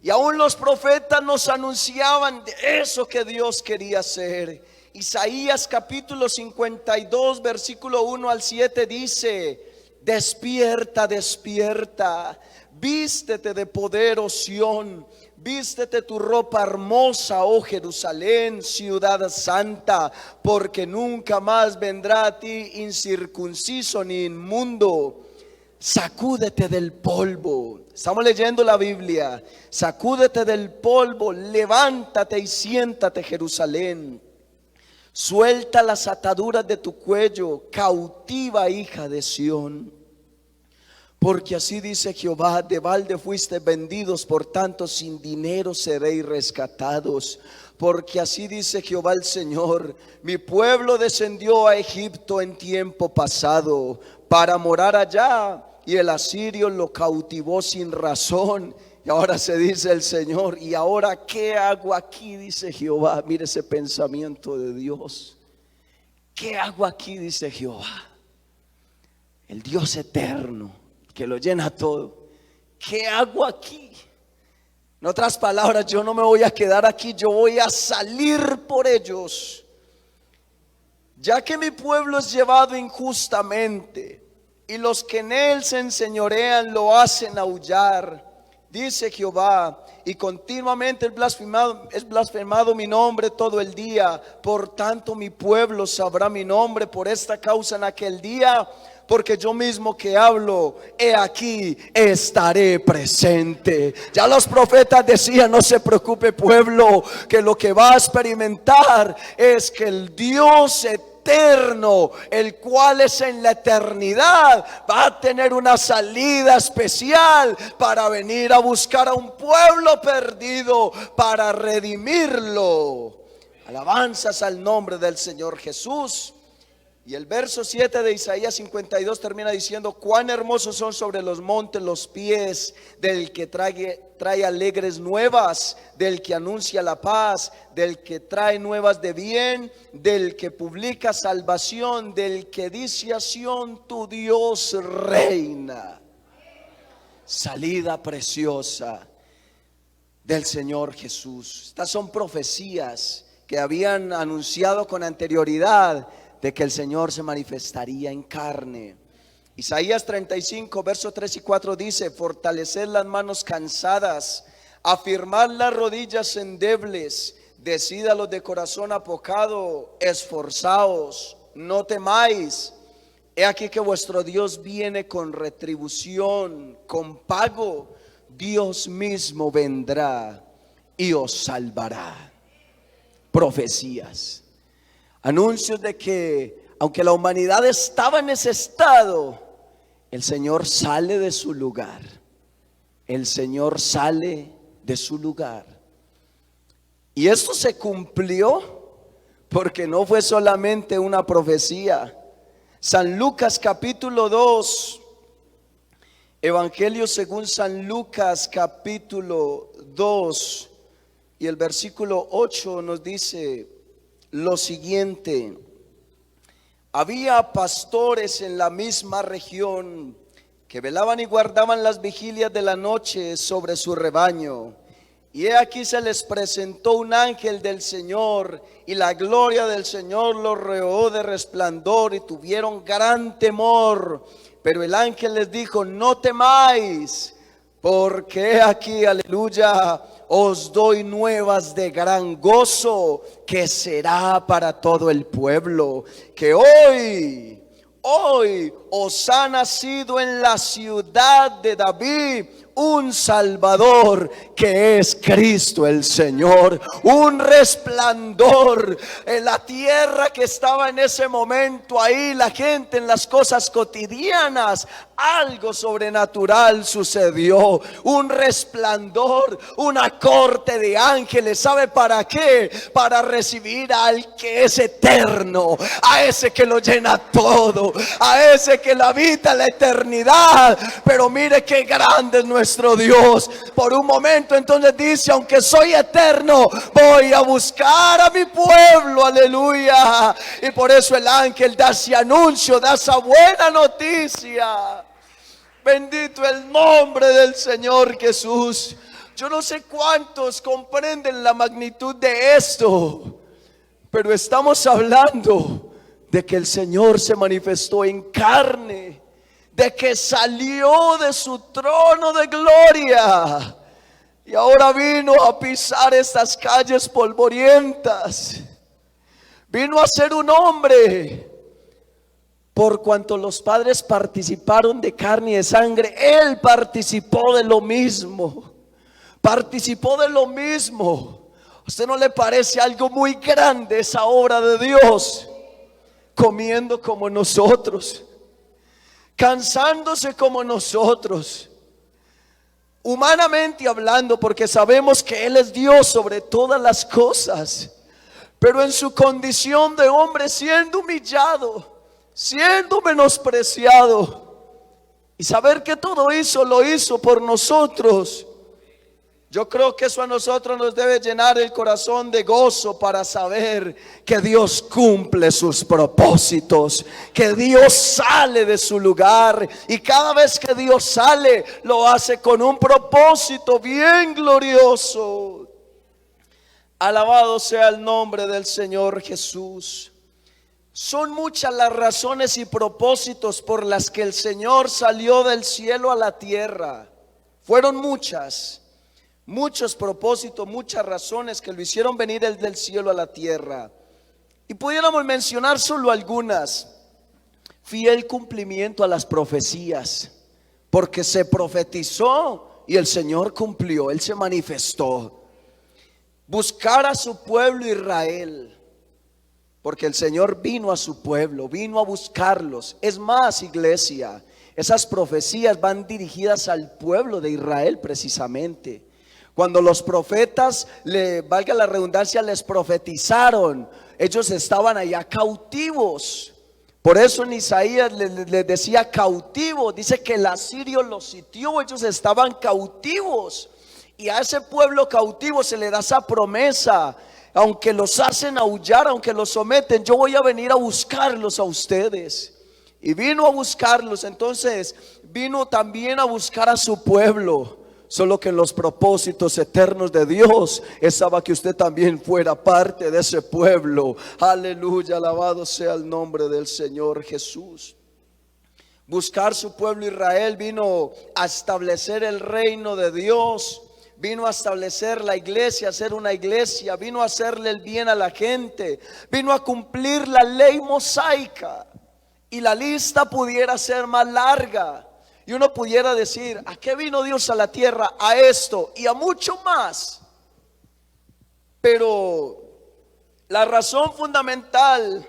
Y aún los profetas nos anunciaban de eso que Dios quería hacer. Isaías capítulo 52 versículo 1 al 7 dice: despierta, despierta, vístete de poder, oh Sión, vístete tu ropa hermosa, oh Jerusalén, ciudad santa, porque nunca más vendrá a ti incircunciso ni inmundo. Sacúdete del polvo. Estamos leyendo la Biblia. Sacúdete del polvo, levántate y siéntate, Jerusalén. Suelta las ataduras de tu cuello, cautiva hija de Sión. Porque así dice Jehová: de balde fuiste vendidos, por tanto sin dinero seréis rescatados. Porque así dice Jehová el Señor: mi pueblo descendió a Egipto en tiempo pasado para morar allá, y el asirio lo cautivó sin razón. Y ahora se dice el Señor: ¿y ahora qué hago aquí? Dice Jehová. Mire ese pensamiento de Dios. ¿Qué hago aquí? Dice Jehová, el Dios eterno que lo llena todo. ¿Qué hago aquí? En otras palabras, yo no me voy a quedar aquí, yo voy a salir por ellos. Ya que mi pueblo es llevado injustamente, y los que en él se enseñorean lo hacen aullar, dice Jehová, y continuamente es blasfemado mi nombre todo el día. Por tanto mi pueblo sabrá mi nombre por esta causa en aquel día, porque yo mismo que hablo, he aquí estaré presente. Ya los profetas decían: no se preocupe, pueblo, que lo que va a experimentar es que el Dios eterno, el cual es en la eternidad, va a tener una salida especial para venir a buscar a un pueblo perdido, para redimirlo. Alabanzas al nombre del Señor Jesús. Y el verso 7 de Isaías 52 termina diciendo: cuán hermosos son sobre los montes los pies del que trae alegres nuevas, del que anuncia la paz, del que trae nuevas de bien, del que publica salvación, del que dice a Sión: tu Dios reina. Salida preciosa del Señor Jesús. Estas son profecías que habían anunciado con anterioridad de que el Señor se manifestaría en carne. Isaías 35 versos 3 y 4 dice: fortaleced las manos cansadas, afirmad las rodillas endebles, decid a los de corazón apocado: esforzaos, no temáis. He aquí que vuestro Dios viene con retribución, con pago. Dios mismo vendrá y os salvará. Profecías, anuncios de que aunque la humanidad estaba en ese estado, el Señor sale de su lugar. El Señor sale de su lugar. Y esto se cumplió, porque no fue solamente una profecía. San Lucas capítulo 2, Evangelio según San Lucas capítulo 2 y el versículo 8 nos dice lo siguiente: había pastores en la misma región que velaban y guardaban las vigilias de la noche sobre su rebaño. Y he aquí se les presentó un ángel del Señor, y la gloria del Señor los rodeó de resplandor, y tuvieron gran temor. Pero el ángel les dijo: no temáis, porque he aquí, aleluya, os doy nuevas de gran gozo, que será para todo el pueblo, que hoy os ha nacido en la ciudad de David un Salvador, que es Cristo el Señor. Un resplandor en la tierra que estaba en ese momento ahí, la gente en las cosas cotidianas. Algo sobrenatural sucedió, un resplandor, una corte de ángeles. ¿Sabe para qué? Para recibir al que es eterno, a ese que lo llena todo, a ese que lo habita la eternidad. Pero mire qué grande es nuestro Dios. Por un momento entonces dice: aunque soy eterno, voy a buscar a mi pueblo, aleluya. Y por eso el ángel da ese anuncio, da esa buena noticia. Bendito el nombre del Señor Jesús. Yo no sé cuántos comprenden la magnitud de esto, pero estamos hablando de que el Señor se manifestó en carne, de que salió de su trono de gloria y ahora vino a pisar estas calles polvorientas. Vino a ser un hombre. Por cuanto los padres participaron de carne y de sangre, Él participó de lo mismo. Participó de lo mismo. ¿A usted no le parece algo muy grande esa obra de Dios? Comiendo como nosotros, cansándose como nosotros, humanamente hablando, porque sabemos que Él es Dios sobre todas las cosas, pero en su condición de hombre, siendo humillado, siendo menospreciado, y saber que todo lo hizo por nosotros. Yo creo que eso a nosotros nos debe llenar el corazón de gozo para saber que Dios cumple sus propósitos, que Dios sale de su lugar, y cada vez que Dios sale lo hace con un propósito bien glorioso. Alabado sea el nombre del Señor Jesús. Son muchas las razones y propósitos por las que el Señor salió del cielo a la tierra. Fueron muchos propósitos, muchas razones que lo hicieron venir del cielo a la tierra. Y pudiéramos mencionar solo algunas. Fiel cumplimiento a las profecías, porque se profetizó y el Señor cumplió, Él se manifestó. Buscar a su pueblo Israel, porque el Señor vino a su pueblo, vino a buscarlos. Es más, iglesia, esas profecías van dirigidas al pueblo de Israel precisamente. Cuando los profetas, valga la redundancia, les profetizaron, ellos estaban allá cautivos. Por eso en Isaías les decía cautivos. Dice que el asirio los sitió, ellos estaban cautivos. Y a ese pueblo cautivo se le da esa promesa: aunque los hacen aullar, aunque los someten, yo voy a venir a buscarlos a ustedes. Y vino a buscarlos. Entonces vino también a buscar a su pueblo. Solo que en los propósitos eternos de Dios estaba que usted también fuera parte de ese pueblo. Aleluya, alabado sea el nombre del Señor Jesús. Buscar su pueblo Israel, vino a establecer el reino de Dios. Vino a establecer la iglesia, a ser una iglesia. Vino a hacerle el bien a la gente. Vino a cumplir la ley mosaica. Y la lista pudiera ser más larga. Y uno pudiera decir: ¿a qué vino Dios a la tierra? A esto y a mucho más. Pero la razón fundamental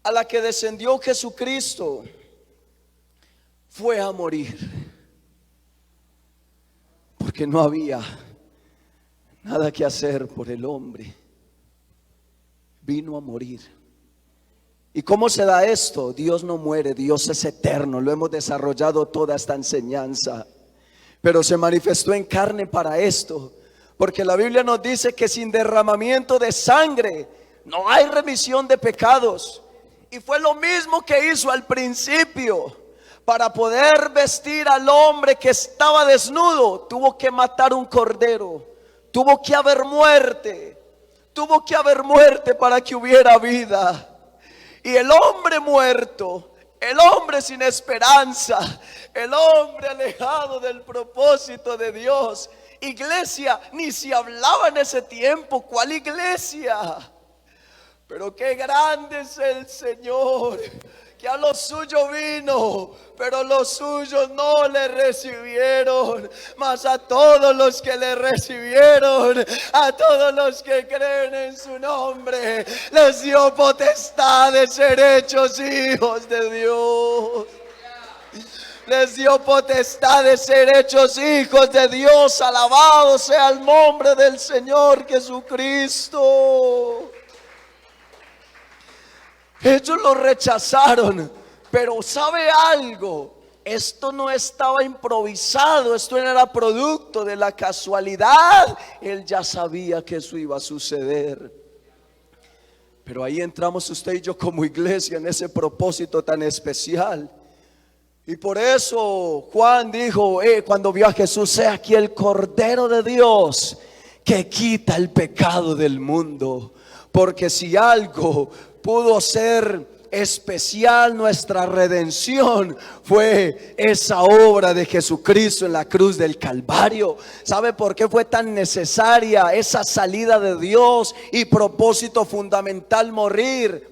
a la que descendió Jesucristo fue a morir, porque no había nada que hacer por el hombre. Vino a morir. ¿Y cómo se da esto? Dios no muere, Dios es eterno. Lo hemos desarrollado toda esta enseñanza. Pero se manifestó en carne para esto, porque la Biblia nos dice que sin derramamiento de sangre no hay remisión de pecados. Y fue lo mismo que hizo al principio. Para poder vestir al hombre que estaba desnudo, tuvo que matar un cordero. Tuvo que haber muerte. Tuvo que haber muerte para que hubiera vida. Y el hombre muerto, el hombre sin esperanza, el hombre alejado del propósito de Dios. Iglesia, ni se hablaba en ese tiempo. ¿Cuál iglesia? Pero qué grande es el Señor, que a los suyos vino, pero los suyos no le recibieron. Mas a todos los que le recibieron, a todos los que creen en su nombre, les dio potestad de ser hechos hijos de Dios. Les dio potestad de ser hechos hijos de Dios. Alabado sea el nombre del Señor Jesucristo. Ellos lo rechazaron, pero ¿sabe algo? Esto no estaba improvisado, esto no era producto de la casualidad. Él ya sabía que eso iba a suceder. Pero ahí entramos usted y yo como iglesia en ese propósito tan especial. Y por eso Juan dijo, cuando vio a Jesús: "He aquí el Cordero de Dios que quita el pecado del mundo". Porque si algo pudo ser especial, nuestra redención, fue esa obra de Jesucristo en la cruz del Calvario. ¿Sabe por qué fue tan necesaria esa salida de Dios y propósito fundamental morir?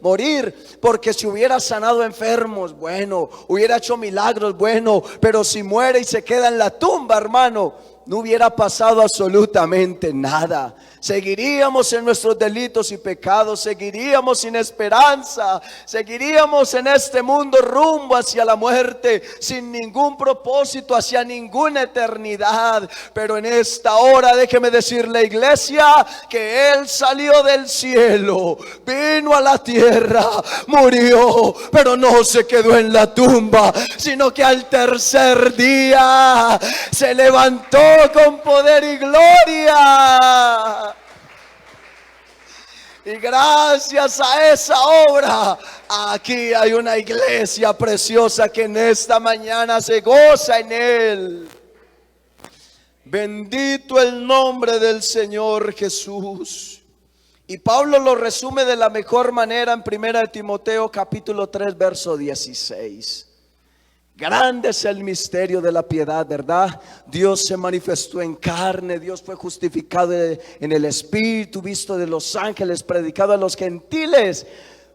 Porque si hubiera sanado enfermos, bueno, hubiera hecho milagros, bueno, pero si muere y se queda en la tumba, hermano, no hubiera pasado absolutamente nada. Seguiríamos en nuestros delitos y pecados, seguiríamos sin esperanza, seguiríamos en este mundo rumbo hacia la muerte, sin ningún propósito, hacia ninguna eternidad. Pero en esta hora déjeme decirle, iglesia, que Él salió del cielo, vino a la tierra, murió, pero no se quedó en la tumba, sino que al tercer día se levantó con poder y gloria. Y gracias a esa obra, aquí hay una iglesia preciosa que en esta mañana se goza en Él. Bendito el nombre del Señor Jesús. Y Pablo lo resume de la mejor manera en 1 Timoteo capítulo 3 verso 16. Grande es el misterio de la piedad, ¿verdad? Dios se manifestó en carne, Dios fue justificado en el Espíritu, visto de los ángeles, predicado a los gentiles,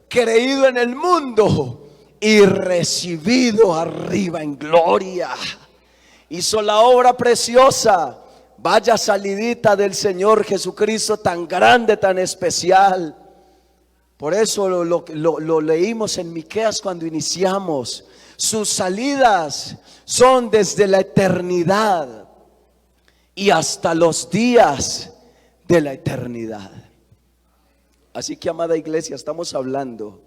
creído en el mundo y recibido arriba en gloria. Hizo la obra preciosa. Vaya salidita del Señor Jesucristo, tan grande, tan especial. Por eso lo leímos en Miqueas cuando iniciamos. Sus salidas son desde la eternidad y hasta los días de la eternidad. Así que, amada iglesia, estamos hablando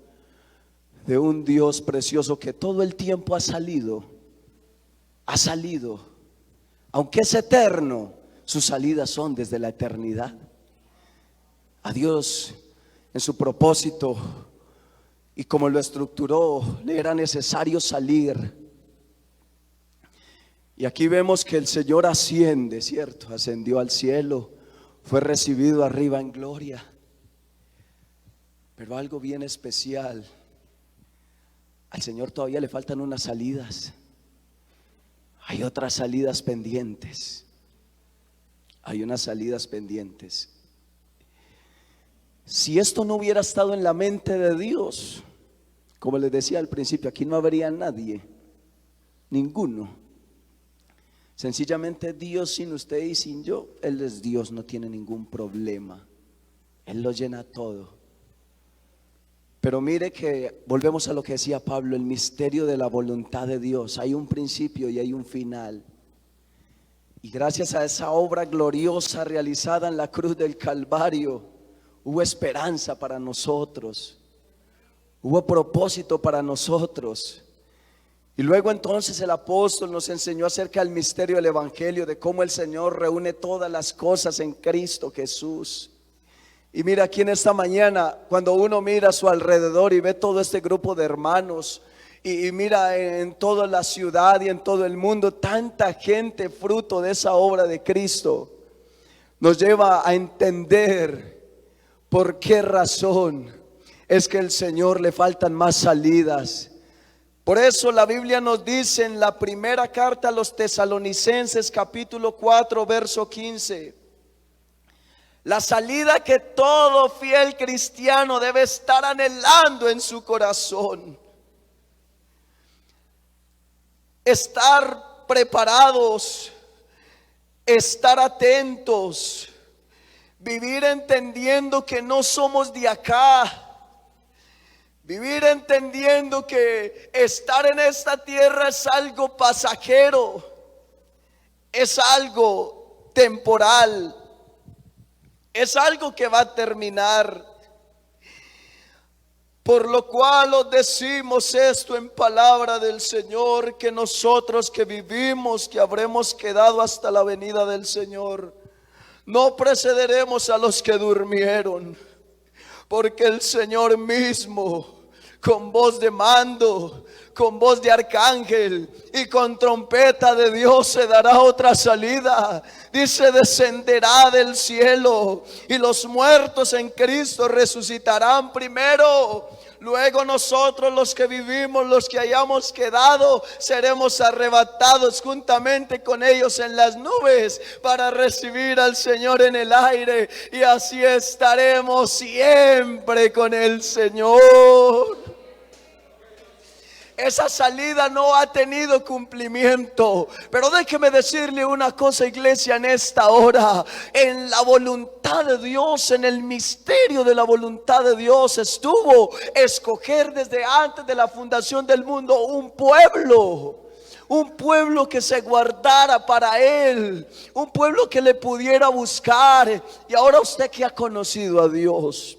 de un Dios precioso que todo el tiempo ha salido. Aunque es eterno, sus salidas son desde la eternidad. A Dios, en su propósito y como lo estructuró, le era necesario salir. Y aquí vemos que el Señor asciende, ¿cierto? Ascendió al cielo, fue recibido arriba en gloria. Pero algo bien especial, al Señor todavía le faltan unas salidas. Hay otras salidas pendientes. Hay unas salidas pendientes. Si esto no hubiera estado en la mente de Dios, como les decía al principio, aquí no habría nadie, ninguno. Sencillamente Dios sin usted y sin yo. Él es Dios, no tiene ningún problema. Él lo llena todo. Pero mire que volvemos a lo que decía Pablo, el misterio de la voluntad de Dios. Hay un principio y hay un final. Y gracias a esa obra gloriosa realizada en la cruz del Calvario, hubo esperanza para nosotros. Hubo propósito para nosotros. Y luego entonces el apóstol nos enseñó acerca del misterio del evangelio, de cómo el Señor reúne todas las cosas en Cristo Jesús. Y mira, aquí en esta mañana, cuando uno mira a su alrededor y ve todo este grupo de hermanos, y mira en toda la ciudad y en todo el mundo, tanta gente fruto de esa obra de Cristo, nos lleva a entender por qué razón es que al Señor le faltan más salidas. Por eso la Biblia nos dice en la primera carta a los Tesalonicenses capítulo 4 verso 15, la salida que todo fiel cristiano debe estar anhelando en su corazón. Estar preparados, estar atentos, vivir entendiendo que no somos de acá. Vivir entendiendo que estar en esta tierra es algo pasajero, es algo temporal, es algo que va a terminar. Por lo cual os decimos esto en palabra del Señor, que nosotros que vivimos, que habremos quedado hasta la venida del Señor, no precederemos a los que durmieron, porque el Señor mismo, con voz de mando, con voz de arcángel y con trompeta de Dios se dará otra salida. Dice, descenderá del cielo y los muertos en Cristo resucitarán primero. Luego nosotros, los que vivimos, los que hayamos quedado, seremos arrebatados juntamente con ellos en las nubes para recibir al Señor en el aire, y así estaremos siempre con el Señor. Esa salida no ha tenido cumplimiento, pero déjeme decirle una cosa, iglesia, en esta hora. En la voluntad de Dios, en el misterio de la voluntad de Dios estuvo escoger desde antes de la fundación del mundo un pueblo que se guardara para Él, un pueblo que le pudiera buscar. Y ahora usted que ha conocido a Dios,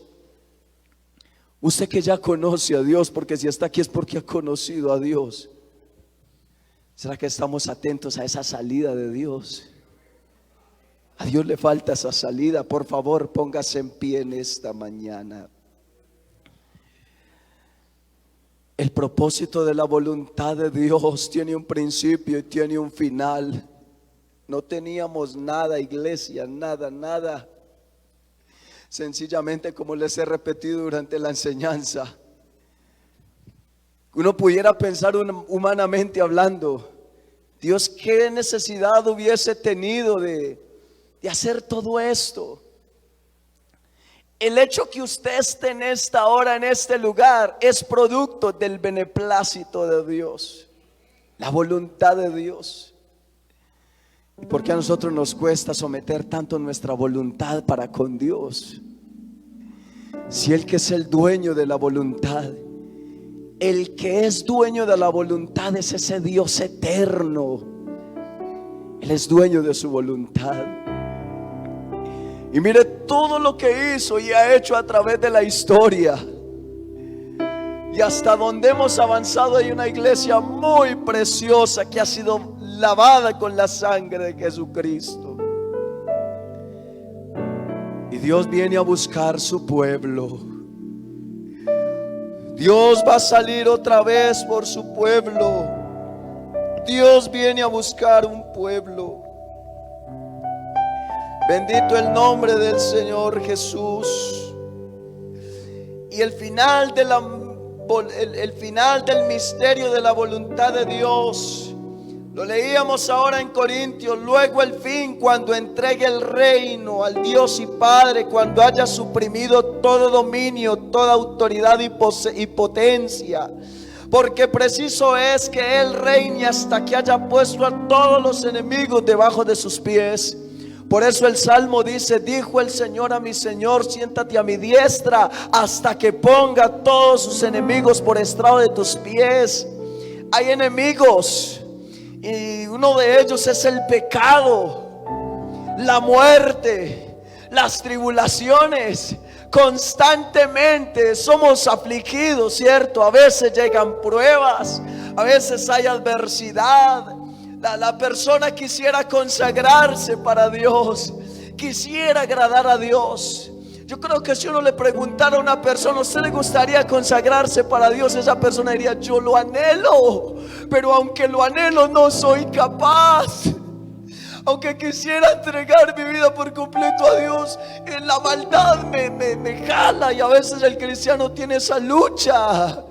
usted que ya conoce a Dios, porque si está aquí es porque ha conocido a Dios, ¿será que estamos atentos a esa salida de Dios? A Dios le falta esa salida. Por favor, póngase en pie en esta mañana. El propósito de la voluntad de Dios tiene un principio y tiene un final. No teníamos nada, iglesia, nada. Sencillamente, como les he repetido durante la enseñanza, uno pudiera pensar humanamente hablando, Dios, ¿qué necesidad hubiese tenido de hacer todo esto? El hecho que usted esté en esta hora, en este lugar, es producto del beneplácito de Dios, la voluntad de Dios. ¿Por qué a nosotros nos cuesta someter tanto nuestra voluntad para con Dios? Si Él, que es el dueño de la voluntad, el que es dueño de la voluntad es ese Dios eterno. Él es dueño de su voluntad. Y mire todo lo que hizo y ha hecho a través de la historia. Y hasta donde hemos avanzado hay una iglesia muy preciosa que ha sido lavada con la sangre de Jesucristo. Y Dios viene a buscar su pueblo. Dios va a salir otra vez por su pueblo. Dios viene a buscar un pueblo. Bendito el nombre del Señor Jesús. Y el final del misterio de la voluntad de Dios lo leíamos ahora en Corintios. Luego el fin, cuando entregue el reino al Dios y Padre, cuando haya suprimido todo dominio, toda autoridad y potencia, porque preciso es que Él reine hasta que haya puesto a todos los enemigos debajo de sus pies. Por eso el Salmo dice: dijo el Señor a mi Señor, siéntate a mi diestra hasta que ponga a todos sus enemigos por estrado de tus pies. Hay enemigos, y uno de ellos es el pecado, la muerte, las tribulaciones. Constantemente somos afligidos, ¿cierto? A veces llegan pruebas, a veces hay adversidad. La persona quisiera consagrarse para Dios, quisiera agradar a Dios. Yo creo que si uno le preguntara a una persona, ¿a usted le gustaría consagrarse para Dios? Esa persona diría: yo lo anhelo, pero aunque lo anhelo no soy capaz. Aunque quisiera entregar mi vida por completo a Dios, en la maldad me jala, y a veces el cristiano tiene esa lucha.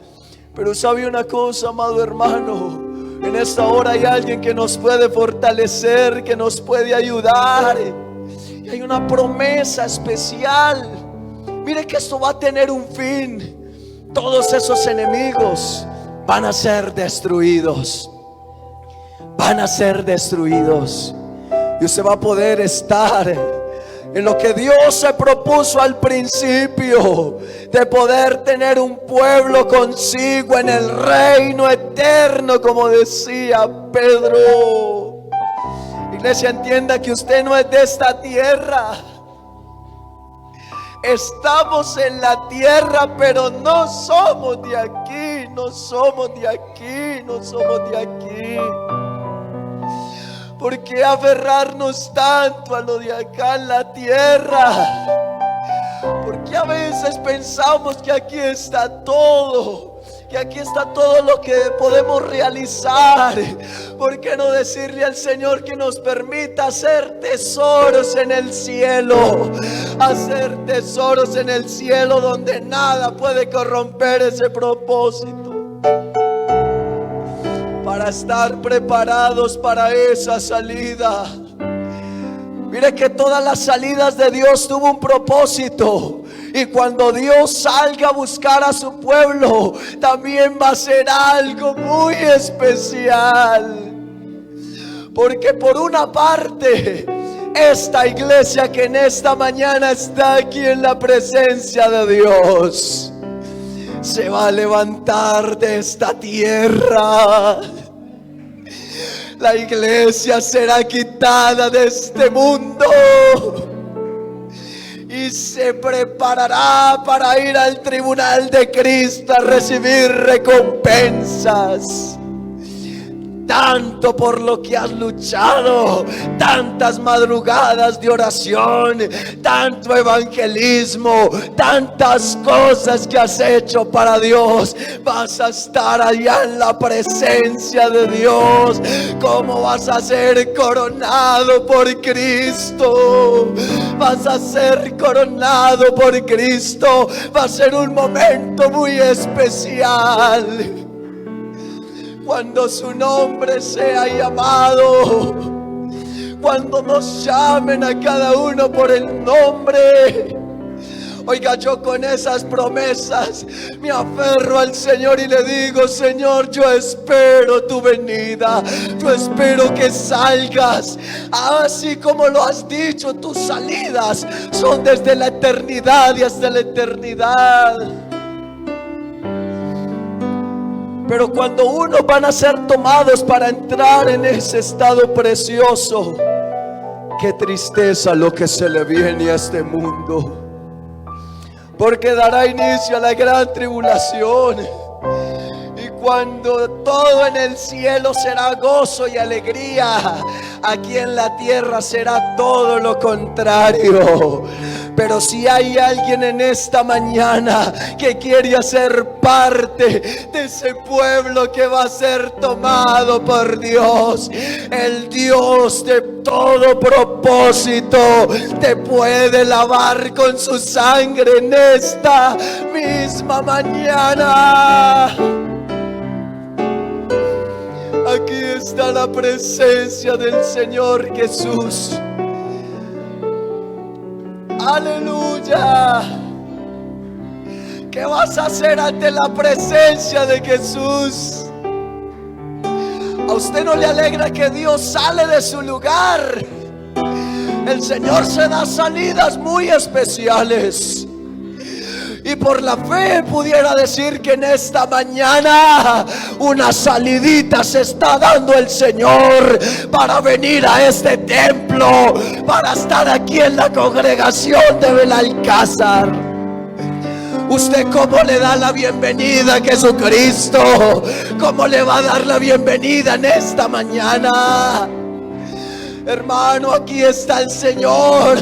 Pero sabe una cosa, amado hermano, en esta hora hay alguien que nos puede fortalecer, que nos puede ayudar. Y hay una promesa especial. Mire que esto va a tener un fin. Todos esos enemigos van a ser destruidos. Van a ser destruidos. Y usted va a poder estar en lo que Dios se propuso al principio, de poder tener un pueblo consigo en el reino eterno, como decía Pedro. Iglesia, entienda que usted no es de esta tierra. Estamos en la tierra, pero no somos de aquí. No somos de aquí. No somos de aquí. ¿Por qué aferrarnos tanto a lo de acá en la tierra? Porque a veces pensamos que aquí está todo. que aquí está todo lo que podemos realizar. ¿Por qué no decirle al Señor que nos permita hacer tesoros en el cielo? Hacer tesoros en el cielo donde nada puede corromper ese propósito, para estar preparados para esa salida. Mire que todas las salidas de Dios tuvo un propósito. Y cuando Dios salga a buscar a su pueblo, también va a ser algo muy especial. Porque por una parte, esta iglesia que en esta mañana está aquí en la presencia de Dios, se va a levantar de esta tierra. La iglesia será quitada de este mundo y se preparará para ir al tribunal de Cristo a recibir recompensas. Tanto por lo que has luchado, tantas madrugadas de oración, tanto evangelismo, tantas cosas que has hecho para Dios. Vas a estar allá en la presencia de Dios. ¿Cómo vas a ser coronado por Cristo? Vas a ser coronado por Cristo. Va a ser un momento muy especial. Cuando su nombre sea llamado, cuando nos llamen a cada uno por el nombre. Oiga, yo con esas promesas me aferro al Señor y le digo: Señor, yo espero tu venida. Yo espero que salgas. Así como lo has dicho, tus salidas son desde la eternidad y hasta la eternidad. Pero cuando unos van a ser tomados para entrar en ese estado precioso, qué tristeza lo que se le viene a este mundo, porque dará inicio a la gran tribulación. Y cuando todo en el cielo será gozo y alegría, aquí en la tierra será todo lo contrario. Pero si hay alguien en esta mañana que quiere hacer parte de ese pueblo que va a ser tomado por Dios, el Dios de todo propósito te puede lavar con su sangre en esta misma mañana. Aquí está la presencia del Señor Jesús. Aleluya. ¿Qué vas a hacer ante la presencia de Jesús? ¿A usted no le alegra que Dios sale de su lugar? El Señor se da salidas muy especiales. Y por la fe pudiera decir que en esta mañana una salidita se está dando el Señor para venir a este templo, para estar aquí en la congregación de Belalcázar. ¿Usted cómo le da la bienvenida a Jesucristo? ¿Cómo le va a dar la bienvenida en esta mañana? Hermano, aquí está el Señor.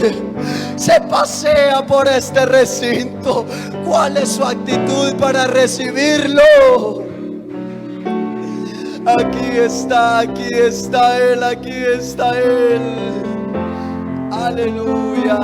Se pasea por este recinto. ¿Cuál es su actitud para recibirlo? Aquí está Él, aquí está Él. Aleluya.